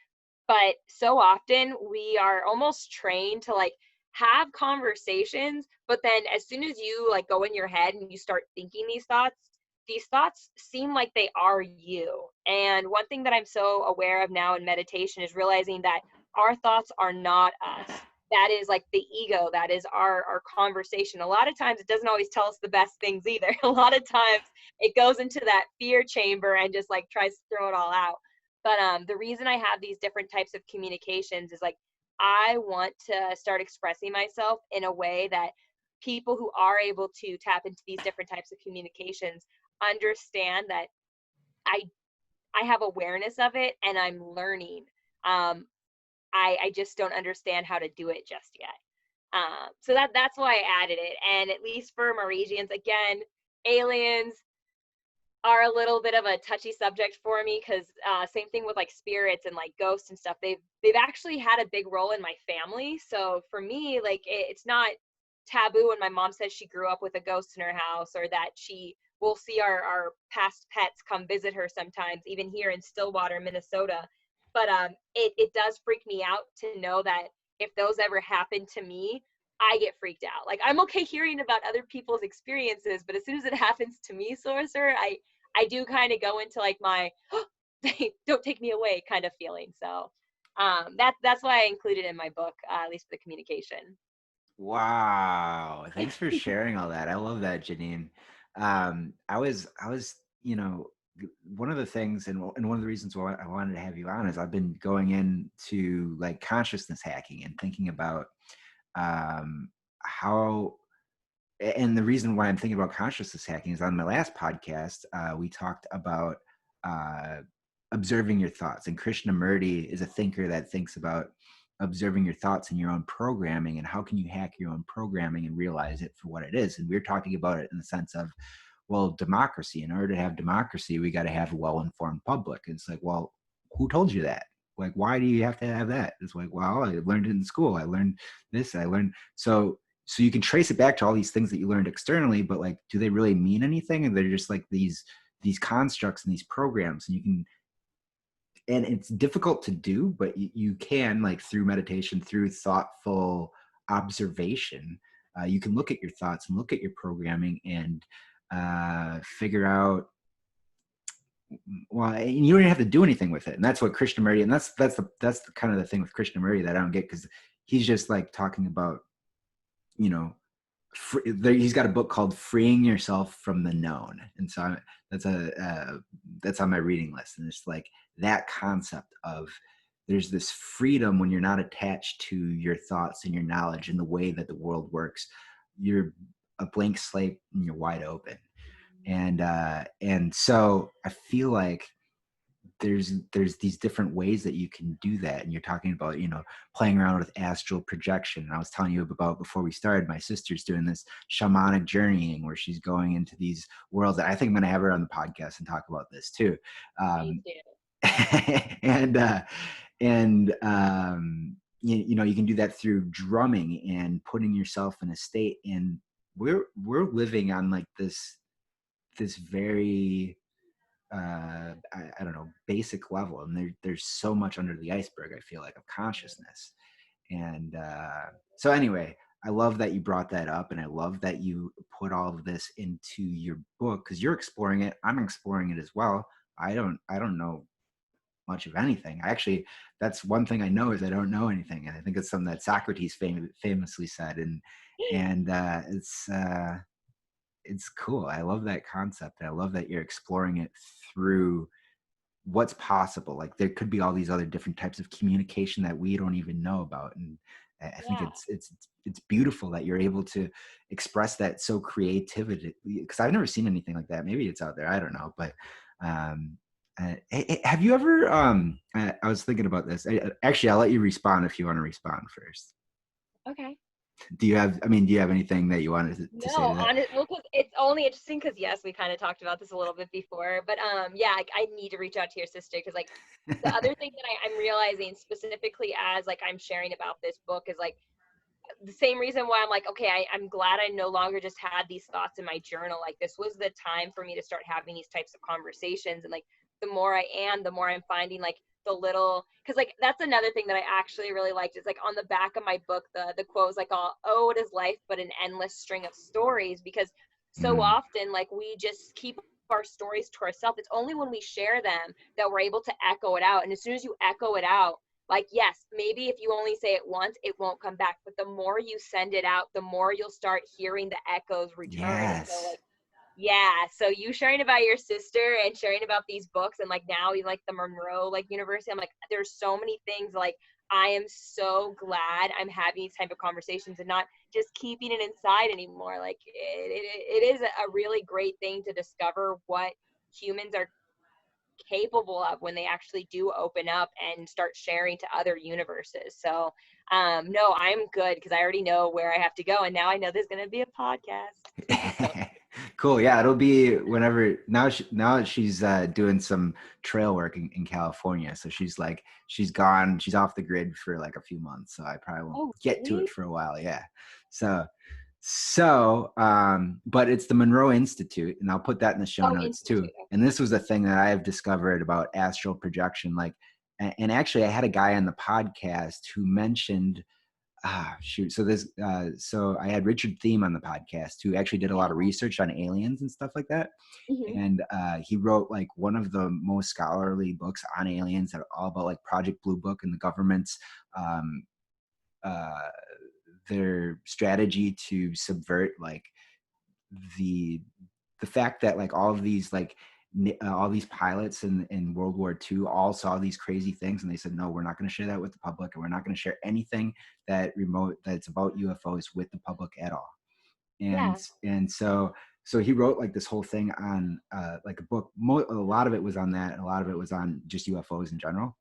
But so often we are almost trained to like have conversations, but then as soon as you like go in your head and you start thinking these thoughts seem like they are you. And one thing that I'm so aware of now in meditation is realizing that our thoughts are not us. That is like the ego, that is our conversation. A lot of times it doesn't always tell us the best things either. A lot of times it goes into that fear chamber and just like tries to throw it all out. But the reason I have these different types of communications is like I want to start expressing myself in a way that people who are able to tap into these different types of communications understand that I I have awareness of it and I'm learning. I just don't understand how to do it just yet. So that's why I added it. And at least for Maresians, again, aliens are a little bit of a touchy subject for me because same thing with like spirits and like ghosts and stuff. They've actually had a big role in my family. So for me, like it's not taboo when my mom says she grew up with a ghost in her house, or that she will see our past pets come visit her sometimes, even here in Stillwater, Minnesota. But it does freak me out to know that if those ever happen to me, I get freaked out. Like I'm okay hearing about other people's experiences, but as soon as it happens to me, Sorcerer, I do kind of go into like my don't take me away kind of feeling. So that's why I included in my book, at least for the communication. Wow. Thanks for sharing all that. I love that, Janine. I was, one of the things and one of the reasons why I wanted to have you on is I've been going into like consciousness hacking and thinking about how, and the reason why I'm thinking about consciousness hacking is on my last podcast, we talked about uh, observing your thoughts. And Krishnamurti is a thinker that thinks about observing your thoughts and your own programming and how can you hack your own programming and realize it for what it is. And we're talking about it in the sense of, well, democracy. In order to have democracy, we got to have a well-informed public. And it's like, well, who told you that? Like, why do you have to have that? It's like, well, I learned it in school. I learned this. I learned so you can trace it back to all these things that you learned externally, but like, do they really mean anything? And they're just like these constructs and these programs, and you can, and it's difficult to do, but you can, like through meditation, through thoughtful observation, you can look at your thoughts and look at your programming and figure out, well, and you don't even have to do anything with it. And that's what Krishnamurti, and that's the kind of the thing with Krishnamurti that I don't get, because he's just like talking about, he's got a book called Freeing Yourself from the Known. And so that's on my reading list. And it's like that concept of there's this freedom when you're not attached to your thoughts and your knowledge and the way that the world works. You're a blank slate and you're wide open. And so I feel like there's these different ways that you can do that. And you're talking about, playing around with astral projection. And I was telling you about, before we started, my sister's doing this shamanic journeying where she's going into these worlds that I think I'm going to have her on the podcast and talk about this too. You can do that through drumming and putting yourself in a state. And we're living on like this very I don't know, basic level, and there's so much under the iceberg, I feel like, of consciousness. And so anyway, I love that you brought that up, and I love that you put all of this into your book, because you're exploring it, I'm exploring it as well. I don't know much of anything. That's one thing I know, is I don't know anything. And I think it's something that Socrates famously said. And it's cool. I love that concept. I love that you're exploring it through what's possible. Like there could be all these other different types of communication that we don't even know about. And I think it's it's beautiful that you're able to express that so creativity, because I've never seen anything like that. Maybe it's out there, I don't know. But have you ever I was thinking about this. Actually, I'll let you respond if you want to respond first. Okay. Do you have anything that you wanted to say to No, that? well, because it's only interesting because yes, we kind of talked about this a little bit before, but yeah, like, I need to reach out to your sister because like the other thing that I'm realizing specifically as like I'm sharing about this book is like the same reason why I'm like, okay, I'm glad I no longer just had these thoughts in my journal. Like this was the time for me to start having these types of conversations. And like, the more I am, the more I'm finding like the little, cause like, that's another thing that I actually really liked is like on the back of my book, the quote was like, oh, what is life but an endless string of stories? Because so Mm, often, like we just keep our stories to ourselves. It's only when we share them that we're able to echo it out. And as soon as you echo it out, like, yes, maybe if you only say it once, it won't come back. But the more you send it out, the more you'll start hearing the echoes return. And so, yes. like, yeah. So you sharing about your sister and sharing about these books and like now you like the Monroe like University. I'm like, there's so many things like I am so glad I'm having these type of conversations and not just keeping it inside anymore. Like it is a really great thing to discover what humans are capable of when they actually do open up and start sharing to other universes. So no, I'm good because I already know where I have to go and now I know there's going to be a podcast. So Cool. Yeah, it'll be whenever. Now she's doing some trail work in California, so she's gone. She's off the grid for like a few months, so I probably won't oh get to it really? for a while. Yeah. But it's the Monroe Institute, and I'll put that in the show Oh, notes too. institute. And this was a thing that I have discovered about astral projection. Like, and actually, I had a guy on the podcast who mentioned shoot. So I had Richard Thieme on the podcast who actually did a lot of research on aliens and stuff like that. Mm-hmm. And he wrote like one of the most scholarly books on aliens that are all about like Project Blue Book and the government's um, uh, their strategy to subvert like the the fact that like all of these like all these pilots in World War II all saw these crazy things, and they said, no, we're not going to share that with the public, and we're not going to share anything that's about UFOs with the public at all. Yeah. And so he wrote like this whole thing on like a book. A lot of it was on that, and a lot of it was on just UFOs in general.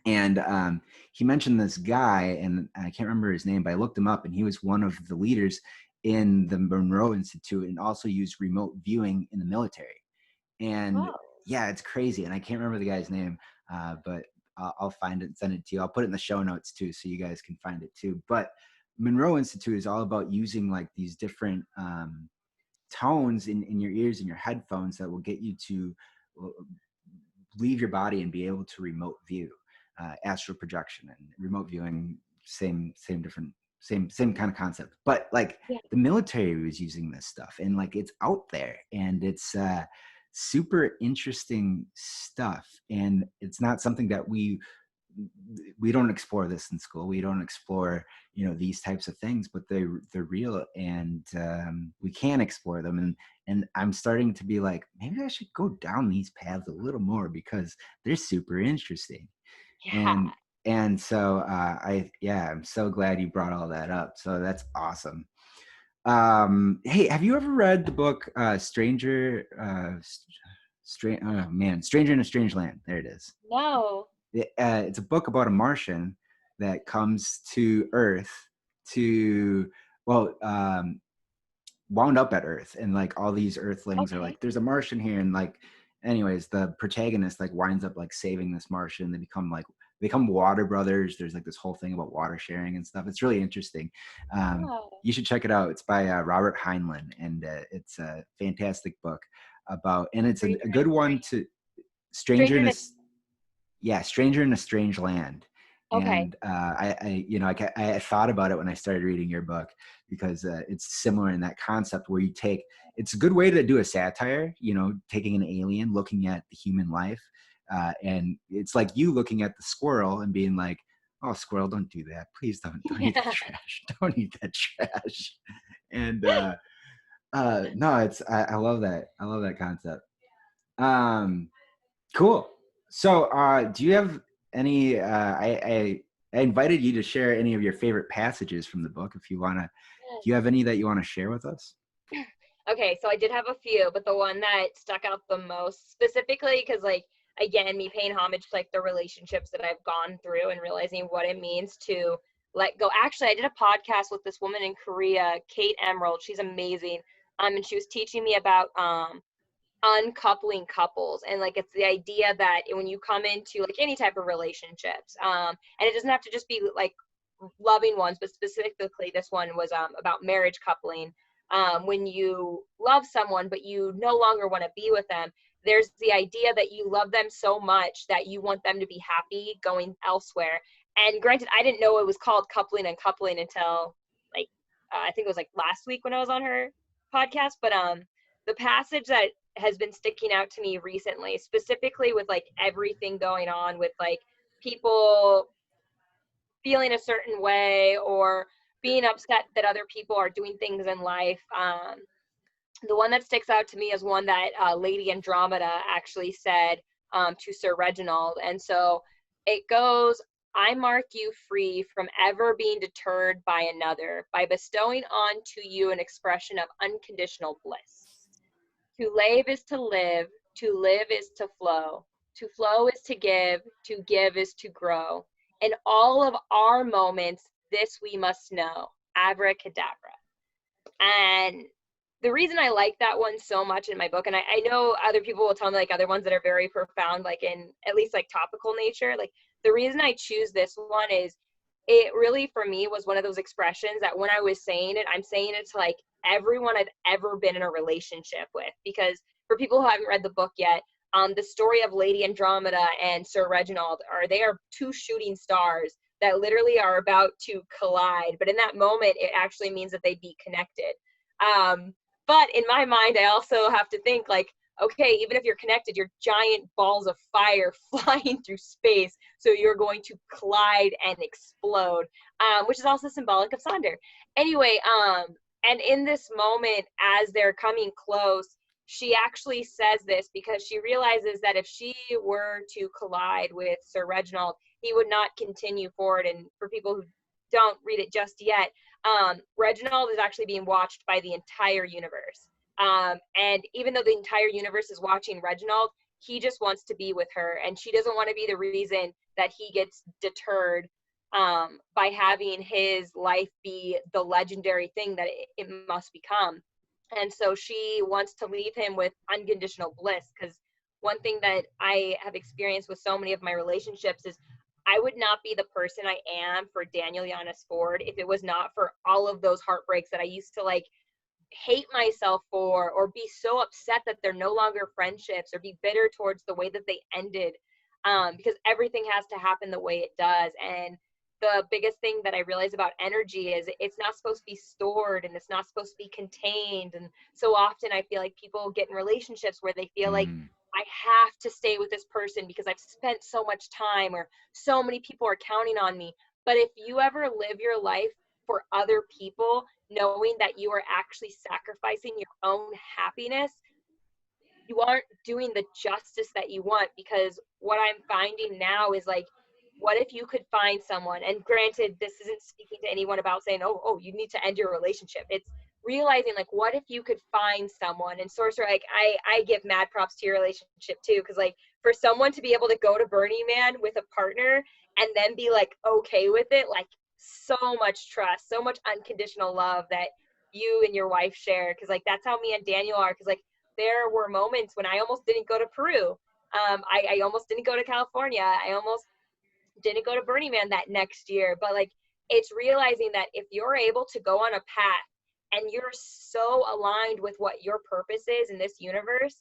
And he mentioned this guy, and I can't remember his name, but I looked him up, and he was one of the leaders in the Monroe Institute, and also used remote viewing in the military. And Oh. yeah, it's crazy. And I can't remember the guy's name, but I'll find it and send it to you. I'll put it in the show notes too, so you guys can find it too. But Monroe Institute is all about using like these different tones in your ears and your headphones that will get you to leave your body and be able to remote view. Astral projection and remote viewing, same different same kind of concept. But like Yeah. the military was using this stuff, and like it's out there, and it's super interesting stuff. And it's not something that we don't explore this in school. We don't explore these types of things, but they're real, and we can explore them. And I'm starting to be like, maybe I should go down these paths a little more because they're super interesting. Yeah. And so I'm so glad you brought all that up. So that's awesome. Hey, have you ever read the book Stranger in a Strange Land? There it is. No. It's a book about a Martian that comes to Earth to well wound up at Earth, and like all these Earthlings are Okay. like, there's a Martian here, and like anyways, the protagonist like winds up like saving this Martian. They become water brothers. There's like this whole thing about water sharing and stuff. It's really interesting. Oh. You should check it out. It's by Robert Heinlein, and it's a fantastic book about, and it's a good one to stranger Stranger in in a a Stranger in a Strange Land. okay. And I thought about it when I started reading your book, because it's similar in that concept where it's a good way to do a satire, taking an alien, looking at the human life. And it's like you looking at the squirrel and being like, oh, squirrel, don't do that. Please don't eat that Yeah. trash. Don't eat that trash. And no, I love that. I love that concept. Cool. So do you have any I invited you to share any of your favorite passages from the book. If you want to, do you have any that you want to share with us? Okay, so I did have a few, but the one that stuck out the most specifically, because like, again, me paying homage to like the relationships that I've gone through and realizing what it means to let go. Actually, I did a podcast with this woman in Korea, Kate Emerald. She's amazing. And she was teaching me about uncoupling couples, and like it's the idea that when you come into like any type of relationships, and it doesn't have to just be like loving ones, but specifically this one was about marriage coupling. When you love someone but you no longer want to be with them, there's the idea that you love them so much that you want them to be happy going elsewhere. And granted, I didn't know it was called coupling and coupling until like I think it was like last week when I was on her podcast. But the passage that has been sticking out to me recently, specifically with like everything going on with like people feeling a certain way or being upset that other people are doing things in life. The one that sticks out to me is one that Lady Andromeda actually said to Sir Reginald. And so it goes, I mark you free from ever being deterred by another, by bestowing on to you an expression of unconditional bliss. To live is to live is to flow is to give is to grow. In all of our moments, this we must know, abracadabra. And the reason I like that one so much in my book, and I know other people will tell me like other ones that are very profound, like in at least like topical nature, like the reason I choose this one is it really for me was one of those expressions that when I was saying it, I'm saying it to like everyone I've ever been in a relationship with. Because for people who haven't read the book yet, the story of Lady Andromeda and Sir Reginald they are two shooting stars that literally are about to collide. But in that moment, it actually means that they'd be connected. But in my mind, I also have to think like, okay, even if you're connected, you're giant balls of fire flying through space. So you're going to collide and explode, which is also symbolic of Sonder. Anyway, and in this moment, as they're coming close, she actually says this because she realizes that if she were to collide with Sir Reginald, he would not continue forward. And for people who don't read it just yet, Reginald is actually being watched by the entire universe. And even though the entire universe is watching Reginald, he just wants to be with her. And she doesn't want to be the reason that he gets deterred by having his life be the legendary thing that it must become. And so she wants to leave him with unconditional bliss, because one thing that I have experienced with so many of my relationships is I would not be the person I am for Daniel Yanis Ford if it was not for all of those heartbreaks that I used to like hate myself for, or be so upset that they're no longer friendships, or be bitter towards the way that they ended, because everything has to happen the way it does. And the biggest thing that I realize about energy is it's not supposed to be stored, and it's not supposed to be contained. And so often I feel like people get in relationships where they feel like I have to stay with this person because I've spent so much time, or so many people are counting on me. But if you ever live your life for other people, knowing that you are actually sacrificing your own happiness, you aren't doing the justice that you want. Because what I'm finding now is like, what if you could find someone, and granted, this isn't speaking to anyone about saying, oh, you need to end your relationship. It's realizing like, what if you could find someone, and Sorcerer, like I give mad props to your relationship too. Cause like for someone to be able to go to Burning Man with a partner and then be like, okay with it, like so much trust, so much unconditional love that you and your wife share. Cause like, that's how me and Daniel are. Cause like there were moments when I almost didn't go to Peru. I almost didn't go to California. I almost didn't go to Burning Man that next year. But like, it's realizing that if you're able to go on a path and you're so aligned with what your purpose is in this universe,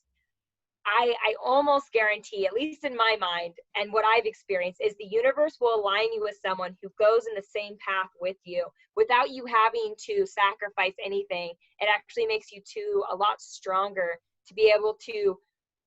I almost guarantee, at least in my mind and what I've experienced, is the universe will align you with someone who goes in the same path with you without you having to sacrifice anything. It actually makes you two a lot stronger to be able to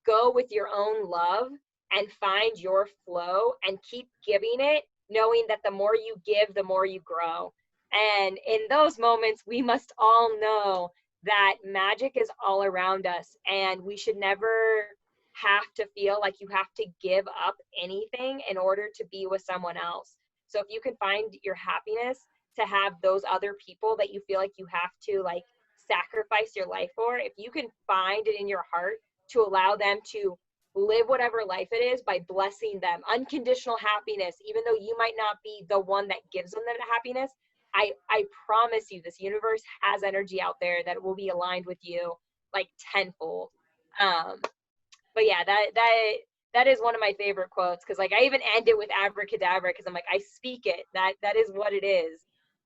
go with your own love and find your flow and keep giving it, knowing that the more you give, the more you grow. And in those moments, we must all know that magic is all around us, and we should never have to feel like you have to give up anything in order to be with someone else. So if you can find your happiness to have those other people that you feel like you have to like sacrifice your life for, if you can find it in your heart to allow them to live whatever life it is by blessing them, unconditional happiness, even though you might not be the one that gives them that happiness, I promise you this universe has energy out there that will be aligned with you like tenfold. But yeah, that is one of my favorite quotes, because like I even end it with abracadabra, because I'm like, I speak it, that is what it is.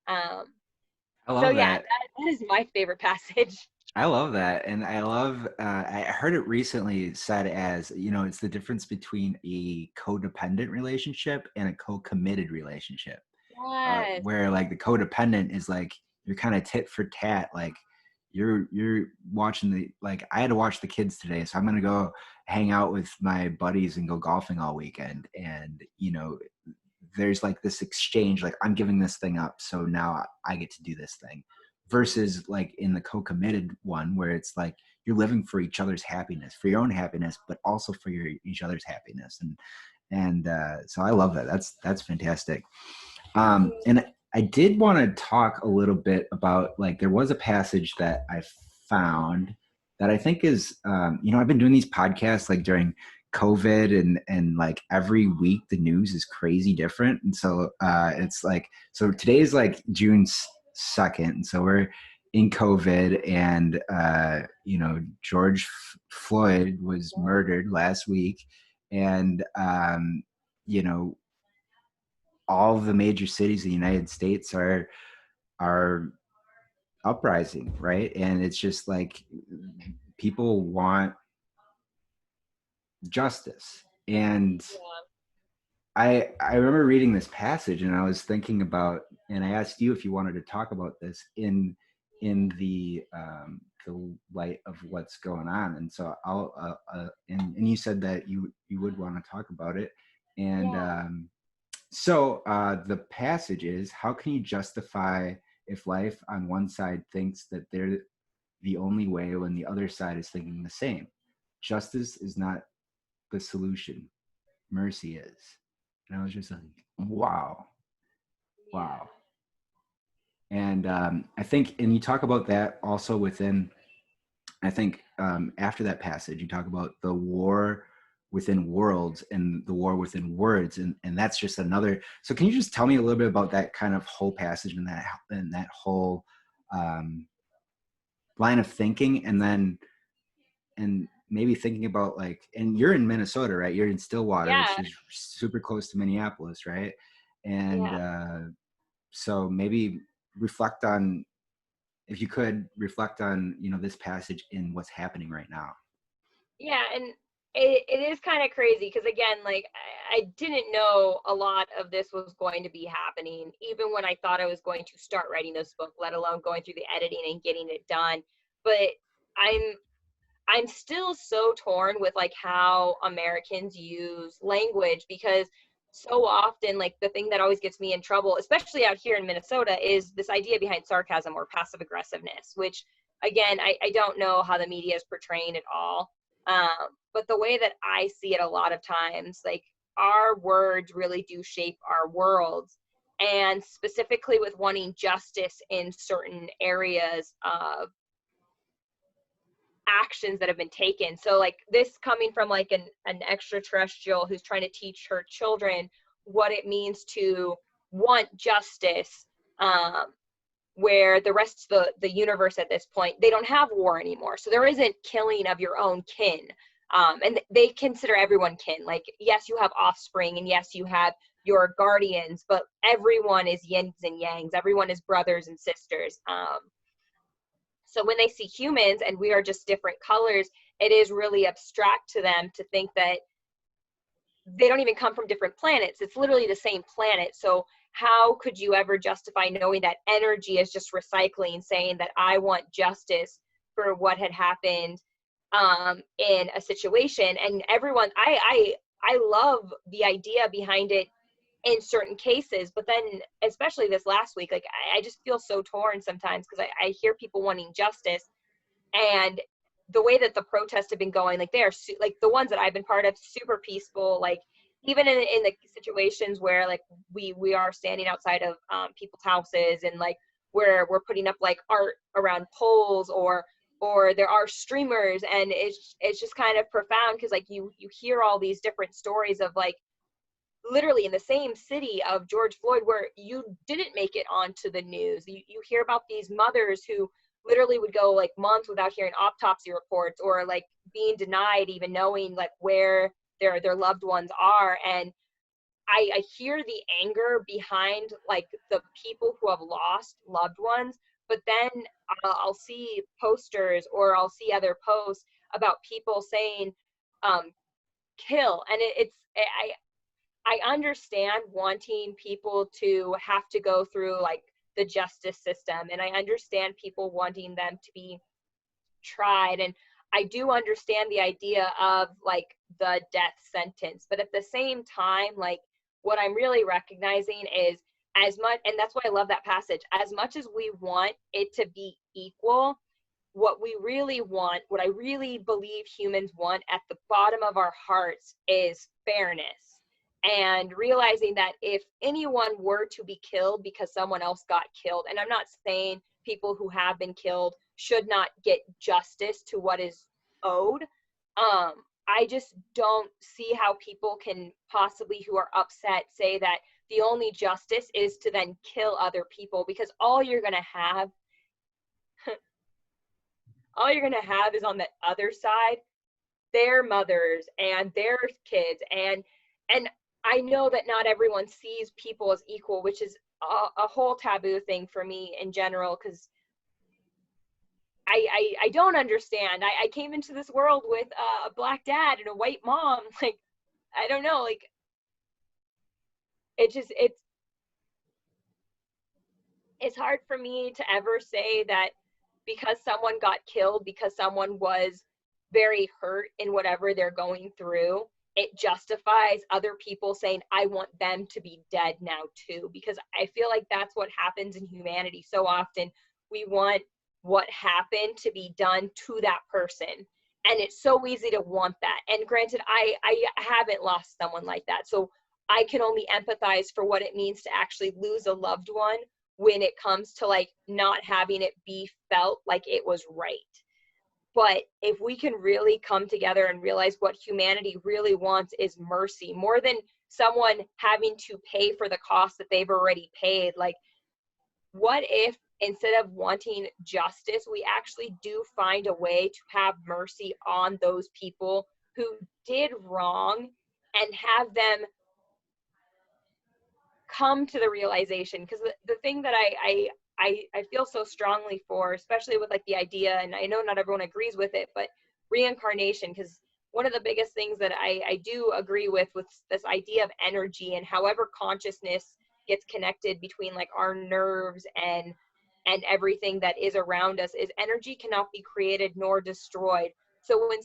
I So love yeah, that. that is my favorite passage. I love that. And I love, I heard it recently said as, you know, it's the difference between a codependent relationship and a co-committed relationship. Yes. Where like the codependent is like, you're kind of tit for tat. Like you're watching like I had to watch the kids today. So I'm going to go hang out with my buddies and go golfing all weekend. And, you know, there's like this exchange, like I'm giving this thing up. So now I get to do this thing. Versus like in the co-committed one where it's like you're living for each other's happiness, for your own happiness, but also for each other's happiness. And so I love that. That's fantastic. And I did want to talk a little bit about, like, there was a passage that I found that I think is, you know, I've been doing these podcasts like during COVID and like every week the news is crazy different. And so it's like, so today is like June 2nd. And so we're in COVID and, you know, George Floyd was murdered last week. And, you know, all of the major cities in the United States are uprising, right? And it's just like people want justice. And I remember reading this passage and I was thinking about, and I asked you if you wanted to talk about this in the light of what's going on. And so I'll and you said that you would want to talk about it. And so the passage is, how can you justify if life on one side thinks that they're the only way when the other side is thinking the same? Justice is not the solution. Mercy is. And I was just like, wow. Wow. And I think, and you talk about that also within, I think after that passage, you talk about the war within worlds and the war within words. And that's just another. So can you just tell me a little bit about that kind of whole passage and that whole line of thinking, and then, and maybe thinking about like, and you're in Minnesota, right? You're in Stillwater, which Yeah. is super close to Minneapolis, right? And Yeah. so maybe reflect on, if you could reflect on, you know, this passage in what's happening right now. Yeah, and it is kind of crazy because, again, like I didn't know a lot of this was going to be happening, even when I thought I was going to start writing this book, let alone going through the editing and getting it done. But I'm still so torn with like how Americans use language, because so often, like, the thing that always gets me in trouble, especially out here in Minnesota, is this idea behind sarcasm or passive aggressiveness, which, again, I don't know how the media is portraying it all. But the way that I see it a lot of times, like, our words really do shape our worlds. And specifically with wanting justice in certain areas of actions that have been taken. So like this coming from like an extraterrestrial who's trying to teach her children what it means to want justice, where the rest of the universe at this point, they don't have war anymore. So there isn't killing of your own kin. And they consider everyone kin. Like, yes, you have offspring, and yes, you have your guardians, but everyone is yins and yangs. Everyone is brothers and sisters. So when they see humans and we are just different colors, it is really abstract to them to think that they don't even come from different planets. It's literally the same planet. So how could you ever justify knowing that energy is just recycling, saying that I want justice for what had happened in a situation? And everyone, I love the idea behind it in certain cases, but then especially this last week, like I just feel so torn sometimes, because I hear people wanting justice, and the way that the protests have been going, like they are like the ones that I've been part of, super peaceful. Like even in the situations where like we are standing outside of people's houses, and like where we're putting up like art around poles, or there are streamers, and it's just kind of profound, because like you hear all these different stories of like literally in the same city of George Floyd, where you didn't make it onto the news. You hear about these mothers who literally would go like months without hearing autopsy reports, or like being denied even knowing like where their loved ones are. And I hear the anger behind like the people who have lost loved ones, but then I'll see posters, or I'll see other posts about people saying kill, and I understand wanting people to have to go through like the justice system, and I understand people wanting them to be tried, and I do understand the idea of like the death sentence, but at the same time, like what I'm really recognizing is, as much, and that's why I love that passage, as much as we want it to be equal, what we really want, what I really believe humans want at the bottom of our hearts is fairness. And realizing that if anyone were to be killed because someone else got killed, and I'm not saying people who have been killed should not get justice to what is owed, I just don't see how people can possibly, who are upset, say that the only justice is to then kill other people, because all you're going to have is on the other side their mothers and their kids, and I know that not everyone sees people as equal, which is a whole taboo thing for me in general, because I don't understand. I came into this world with a black dad and a white mom. Like, I don't know, like it's hard for me to ever say that because someone got killed, because someone was very hurt in whatever they're going through, it justifies other people saying, I want them to be dead now too. Because I feel like that's what happens in humanity so often. We want what happened to be done to that person. And it's so easy to want that. And granted, I haven't lost someone like that, so I can only empathize for what it means to actually lose a loved one, when it comes to like not having it be felt like it was right. But if we can really come together and realize what humanity really wants is mercy, more than someone having to pay for the cost that they've already paid. Like, what if instead of wanting justice, we actually do find a way to have mercy on those people who did wrong, and have them come to the realization? Because the thing that I feel so strongly for, especially with like the idea, and I know not everyone agrees with it, but reincarnation, because one of the biggest things that I do agree with this idea of energy, and however consciousness gets connected between like our nerves and everything that is around us, is energy cannot be created nor destroyed. So when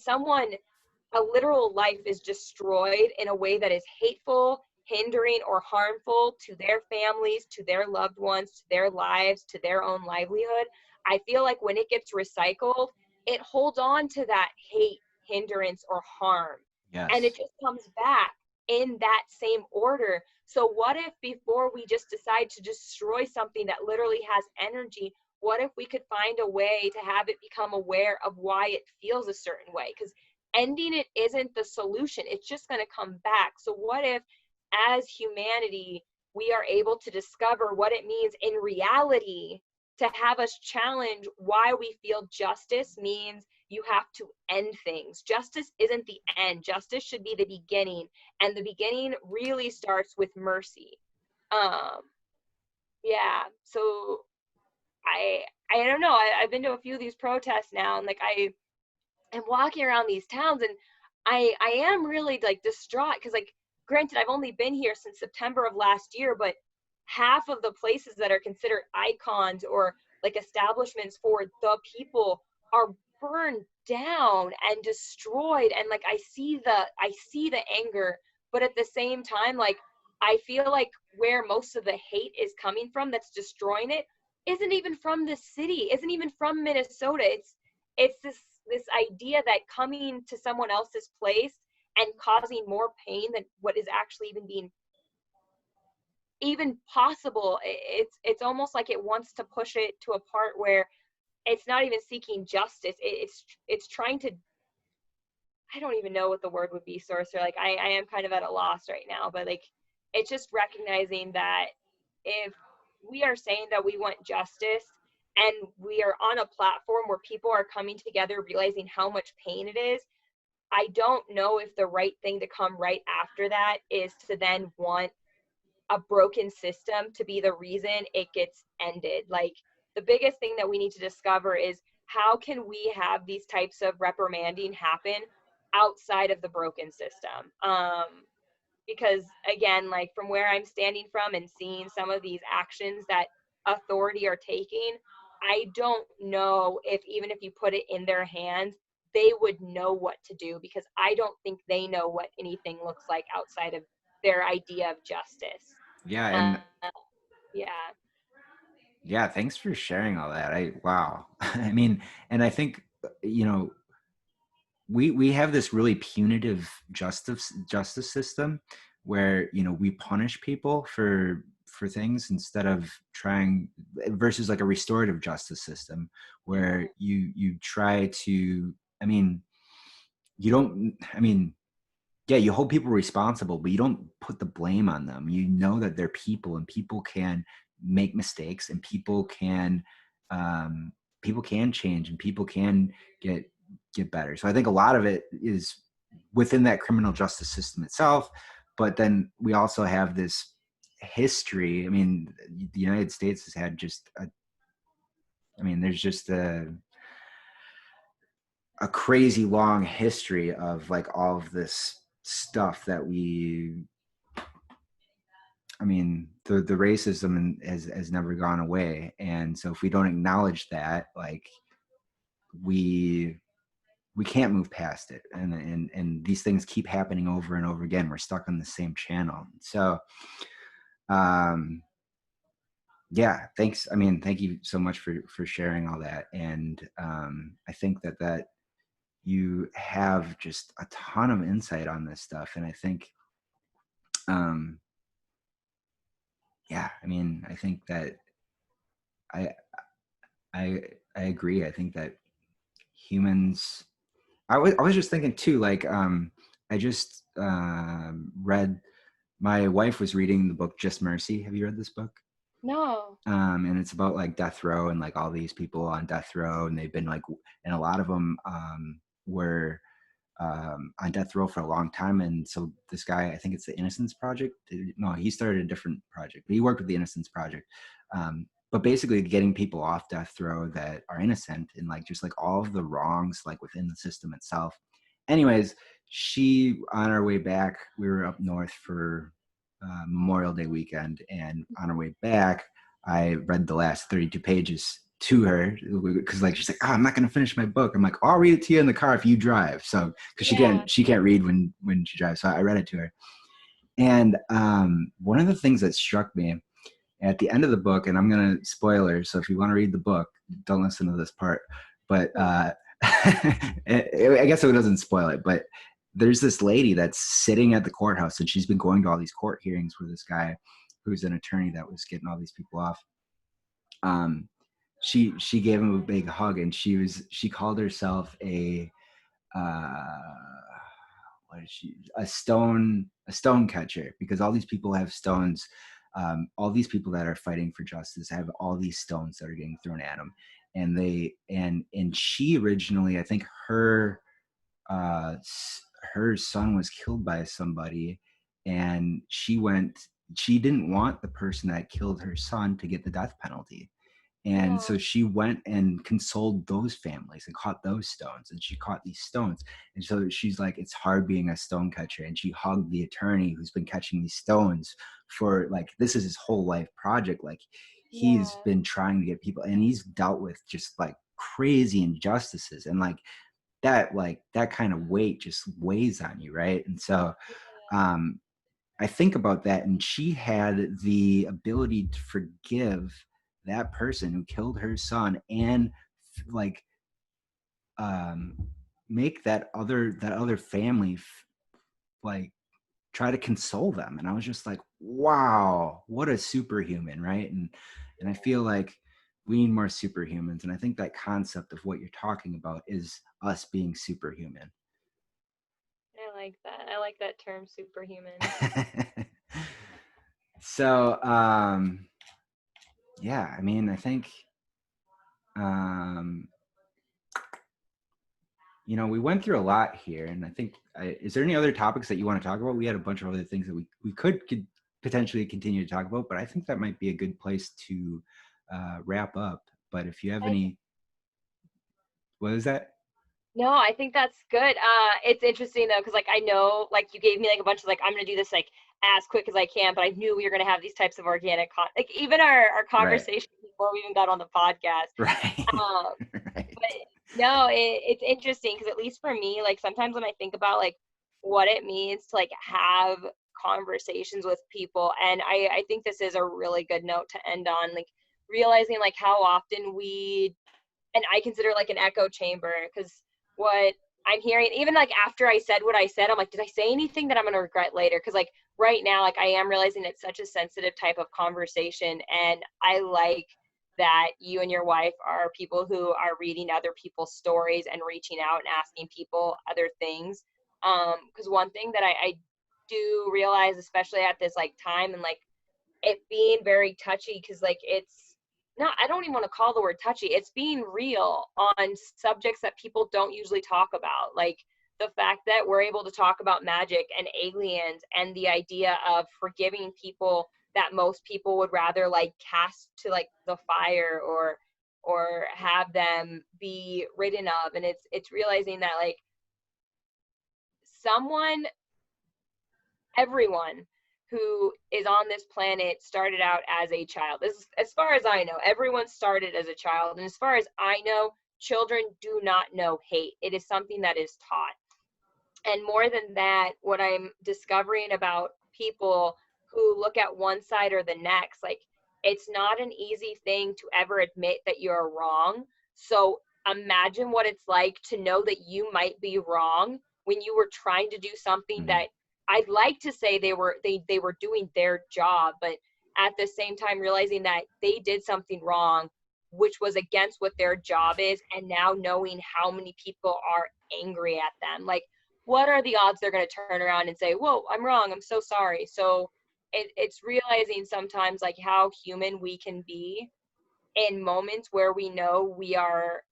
a literal life is destroyed in a way that is hateful, hindering, or harmful to their families, to their loved ones, to their lives, to their own livelihood, I feel like when it gets recycled, it holds on to that hate, hindrance, or harm. Yes. And it just comes back in that same order. So what if before we just decide to destroy something that literally has energy, what if we could find a way to have it become aware of why it feels a certain way? Because ending it isn't the solution. It's just going to come back. So what if, as humanity, we are able to discover what it means in reality to have us challenge why we feel justice means you have to end things. Justice isn't the end. Justice should be the beginning. And the beginning really starts with mercy. Yeah. So I don't know. I've been to a few of these protests now, and like I'm walking around these towns, and I am really like distraught, because like, granted, I've only been here since September of last year, but half of the places that are considered icons or like establishments for the people are burned down and destroyed. And like, I see the anger, but at the same time, like, I feel like where most of the hate is coming from that's destroying it isn't even from the city, isn't even from Minnesota. It's this idea that coming to someone else's place and causing more pain than what is actually even possible. It's almost like it wants to push it to a part where it's not even seeking justice. It's trying to, I don't even know what the word would be, sorcerer. Like I am kind of at a loss right now, but like it's just recognizing that if we are saying that we want justice and we are on a platform where people are coming together realizing how much pain it is, I don't know if the right thing to come right after that is to then want a broken system to be the reason it gets ended. Like the biggest thing that we need to discover is how can we have these types of reprimanding happen outside of the broken system? Because again, like from where I'm standing from and seeing some of these actions that authority are taking, I don't know if even if you put it in their hands, they would know what to do, because I don't think they know what anything looks like outside of their idea of justice. Yeah. Uh, And yeah. yeah, thanks for sharing all that. Wow. I mean, and I think, you know, we have this really punitive justice system where, you know, we punish people for things instead of trying, versus like a restorative justice system where you try to, I mean, you don't, I mean, yeah, you hold people responsible, but you don't put the blame on them. You know that they're people, and people can make mistakes, and um, people can change, and people can get better. So I think a lot of it is within that criminal justice system itself. But then we also have this history. I mean, the United States has had just I mean, there's just a crazy long history of like all of this stuff that I mean, the racism has never gone away. And so if we don't acknowledge that, like we can't move past it. And these things keep happening over and over again. We're stuck on the same channel. So yeah, thanks. I mean, thank you so much for sharing all that. And I think that you have just a ton of insight on this stuff. And I think yeah, I mean, I think that I I agree. I think that humans, I was just thinking too, like I just read, my wife was reading the book Just Mercy. Have you read this book? No. And it's about like death row and like all these people on death row, and they've been like, and a lot of them were on death row for a long time. And so this guy, I think it's the Innocence Project. No, he started a different project, but he worked with the Innocence Project. But basically getting people off death row that are innocent, and like just like all of the wrongs like within the system itself. Anyways, she, on our way back, we were up north for Memorial Day weekend, and on our way back, I read the last 32 pages to her, because like she's like, oh, I'm not going to finish my book. I'm like, I'll read it to you in the car if you drive. So because she can't read when she drives, so I read it to her. And one of the things that struck me at the end of the book, and I'm going to spoiler, so if you want to read the book, don't listen to this part, but I guess it doesn't spoil it, but there's this lady that's sitting at the courthouse, and she's been going to all these court hearings for this guy who's an attorney that was getting all these people off. She gave him a big hug, and she called herself a what is she, a stone catcher, because all these people have stones. All these people that are fighting for justice have all these stones that are getting thrown at them, and she originally, I think her son was killed by somebody, and she didn't want the person that killed her son to get the death penalty. And so she went and consoled those families and caught those stones, and she caught these stones. And so she's like, it's hard being a stone catcher. And she hugged the attorney who's been catching these stones for like, this is his whole life project. Like he's been trying to get people, and he's dealt with just like crazy injustices. And like that kind of weight just weighs on you. Right. And so, I think about that, and she had the ability to forgive that person who killed her son, and like make that other family like try to console them. And I was just like, wow, what a superhuman, right? And I feel like we need more superhumans. And I think that concept of what you're talking about is us being superhuman. I like that. I like that term, superhuman. So, yeah, I mean, I think, you know, we went through a lot here, and I think, is there any other topics that you want to talk about? We had a bunch of other things that we could potentially continue to talk about, but I think that might be a good place to wrap up. But if you have any, what is that? No, I think that's good. It's interesting though, because like I know, like you gave me like a bunch of like I'm gonna do this like as quick as I can, but I knew we were gonna have these types of organic like even our conversation before we even got on the podcast. Right. But no, it's interesting because at least for me, like sometimes when I think about like what it means to like have conversations with people, and I think this is a really good note to end on, like realizing like how often and I consider like an echo chamber, because what I'm hearing, even like after I said what I said, I'm like, did I say anything that I'm going to regret later? Because like right now, like I am realizing it's such a sensitive type of conversation. And I like that you and your wife are people who are reading other people's stories and reaching out and asking people other things. Because one thing that I do realize, especially at this like time and like it being very touchy, because like it's not, I don't even want to call the word touchy, it's being real on subjects that people don't usually talk about, like the fact that we're able to talk about magic and aliens and the idea of forgiving people that most people would rather like cast to like the fire or have them be ridden of. And it's realizing that like everyone who is on this planet started out as a child. This is, as far as I know, everyone started as a child. And as far as I know, children do not know hate. It is something that is taught. And more than that, what I'm discovering about people who look at one side or the next, like it's not an easy thing to ever admit that you're wrong. So imagine what it's like to know that you might be wrong when you were trying to do something that I'd like to say they were doing their job, but at the same time realizing that they did something wrong, which was against what their job is, and now knowing how many people are angry at them. Like, what are the odds they're going to turn around and say, whoa, I'm wrong, I'm so sorry. So it's realizing sometimes like how human we can be in moments where we know we are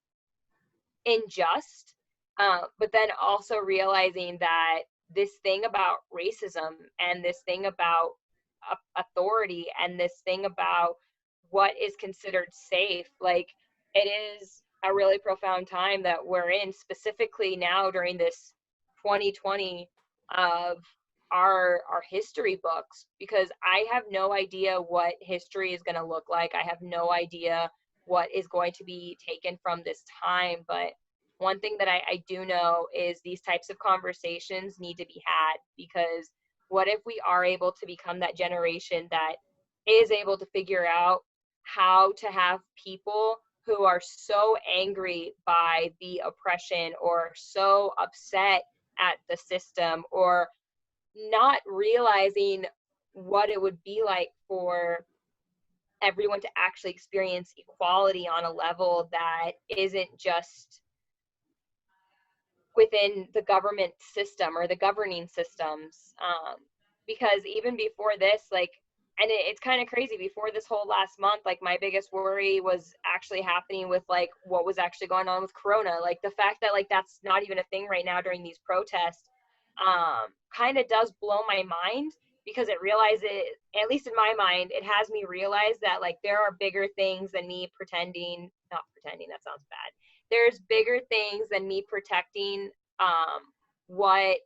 unjust, but then also realizing that this thing about racism and this thing about authority and this thing about what is considered safe, like it is a really profound time that we're in, specifically now during this 2020 of our history books, because I have no idea what history is going to look like. I have no idea what is going to be taken from this time, but one thing that I do know is these types of conversations need to be had, because what if we are able to become that generation that is able to figure out how to have people who are so angry by the oppression or so upset at the system or not realizing what it would be like for everyone to actually experience equality on a level that isn't just within the government system or the governing systems. Because even before this, like, and it's kind of crazy, before this whole last month, like my biggest worry was actually happening with like what was actually going on with Corona. Like the fact that like that's not even a thing right now during these protests kind of does blow my mind, because it realizes, at least in my mind, it has me realize that like there are bigger things than me not pretending, that sounds bad. There's bigger things than me protecting what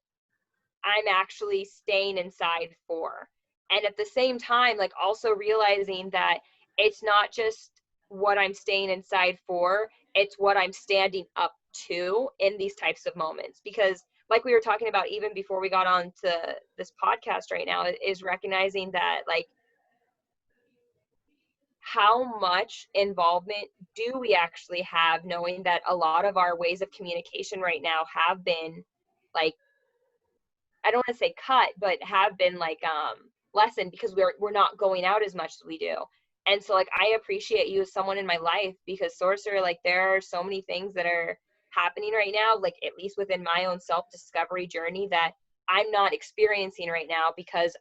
I'm actually staying inside for. And at the same time, like also realizing that it's not just what I'm staying inside for, it's what I'm standing up to in these types of moments. Because like we were talking about even before we got on to this podcast right now, is recognizing that like how much involvement do we actually have, knowing that a lot of our ways of communication right now have been like I don't want to say cut, but have been like lessened because we're not going out as much as we do. And so like I appreciate you as someone in my life, because Sorcerer, like there are so many things that are happening right now, like at least within my own self-discovery journey, that I'm not experiencing right now, because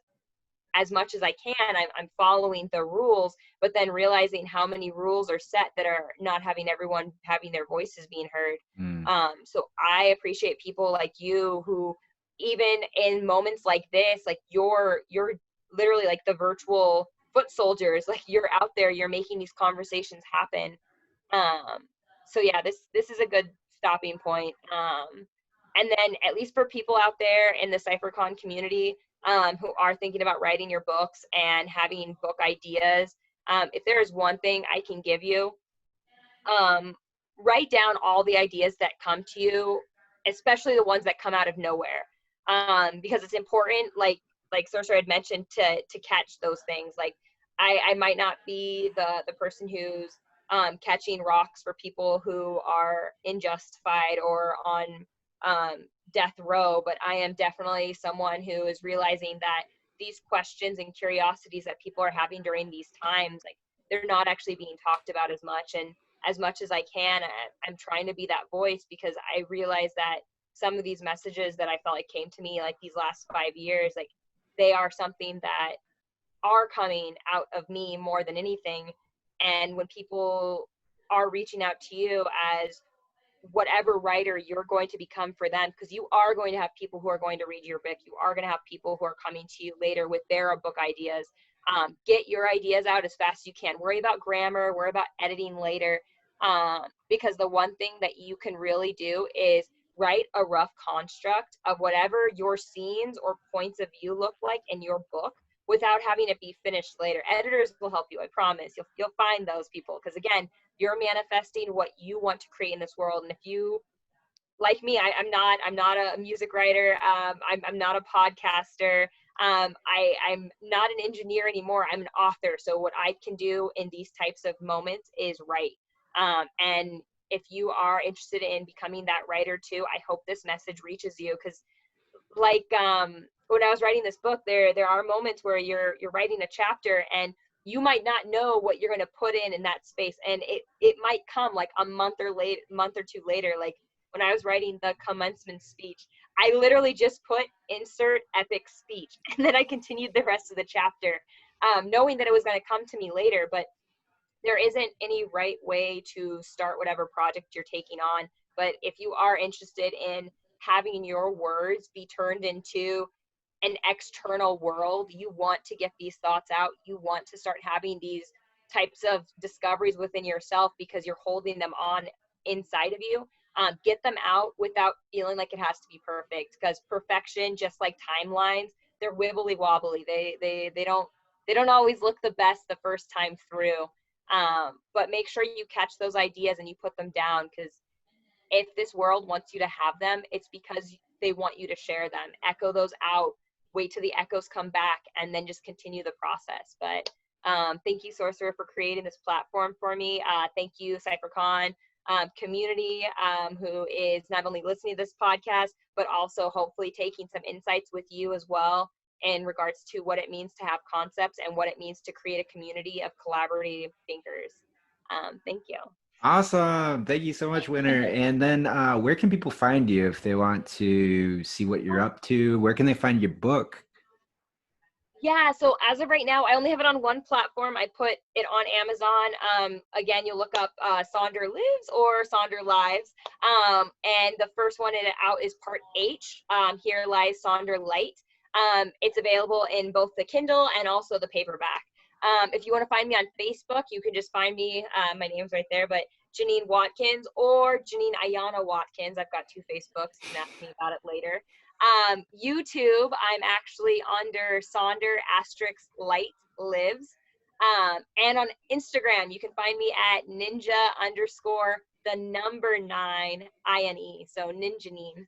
as much as I can, I'm following the rules, but then realizing how many rules are set that are not having everyone having their voices being heard. Mm. So I appreciate people like you who, even in moments like this, like you're literally like the virtual foot soldiers, like you're out there, you're making these conversations happen. So yeah, this is a good stopping point. And then at least for people out there in the CypherCon community, who are thinking about writing your books and having book ideas, if there is one thing I can give you, write down all the ideas that come to you, especially the ones that come out of nowhere, because it's important, like Sorcerer had mentioned, to catch those things. Like I might not be the person who's catching rocks for people who are unjustified or on death row, but I am definitely someone who is realizing that these questions and curiosities that people are having during these times, like they're not actually being talked about as much. And as much as I can, I'm trying to be that voice, because I realize that some of these messages that I felt like came to me like these last 5 years, like they are something that are coming out of me more than anything. And when people are reaching out to you as whatever writer you're going to become for them, because you are going to have people who are going to read your book, you are going to have people who are coming to you later with their book ideas. Get your ideas out as fast as you can. Worry about grammar, worry about editing later, because the one thing that you can really do is write a rough construct of whatever your scenes or points of view look like in your book without having it be finished later. Editors will help you, I promise. You'll find those people, because again, you're manifesting what you want to create in this world. And if you, like me, I'm not a music writer. I'm not a podcaster. I'm not an engineer anymore. I'm an author. So what I can do in these types of moments is write. And if you are interested in becoming that writer too, I hope this message reaches you, because like when I was writing this book, there are moments where you're writing a chapter and you might not know what you're going to put in that space, and it might come like a month or two later. Like when I was writing the commencement speech, I literally just put insert epic speech, and then I continued the rest of the chapter, knowing that it was going to come to me later. But there isn't any right way to start whatever project you're taking on. But if you are interested in having your words be turned into an external world, you want to get these thoughts out, you want to start having these types of discoveries within yourself because you're holding them on inside of you, get them out without feeling like it has to be perfect, because perfection, just like timelines, they're wibbly wobbly. They don't always look the best the first time through. But make sure you catch those ideas and you put them down, because if this world wants you to have them, it's because they want you to share them. Echo those out, wait till the echoes come back, and then just continue the process. But thank you, Sorcerer, for creating this platform for me. Thank you, CypherCon community, who is not only listening to this podcast, but also hopefully taking some insights with you as well in regards to what it means to have concepts and what it means to create a community of collaborative thinkers. Thank you. Awesome. Thank you so much, Winner. And then where can people find you if they want to see what you're up to? Where can they find your book? Yeah, so as of right now, I only have it on one platform. I put it on Amazon. Again, you look up Sonder Lives or Sonder Lives. And the first one out is part H, Here Lies Sonder Light. It's available in both the Kindle and also the paperback. If you want to find me on Facebook, you can just find me. My name's right there, but Janine Watkins or Janine Ayana Watkins. I've got two Facebooks. You can ask me about it later. YouTube, I'm actually under Sonder * Light Lives. And on Instagram, you can find me at ninja_9 INE. So Ninjanine.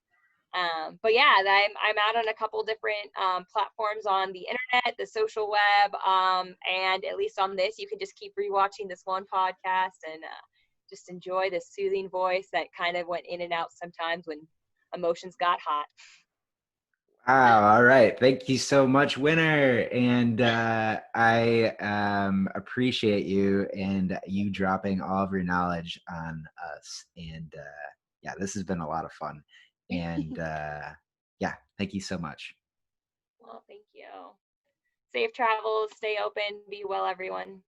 But yeah, I'm out on a couple different platforms on the internet, the social web, and at least on this, you can just keep rewatching this one podcast and just enjoy the soothing voice that kind of went in and out sometimes when emotions got hot. Wow, all right. Thank you so much, Winner. And I appreciate you and you dropping all of your knowledge on us. And yeah, this has been a lot of fun. And yeah, thank you so much. Well, thank you. Safe travels, stay open, be well, everyone.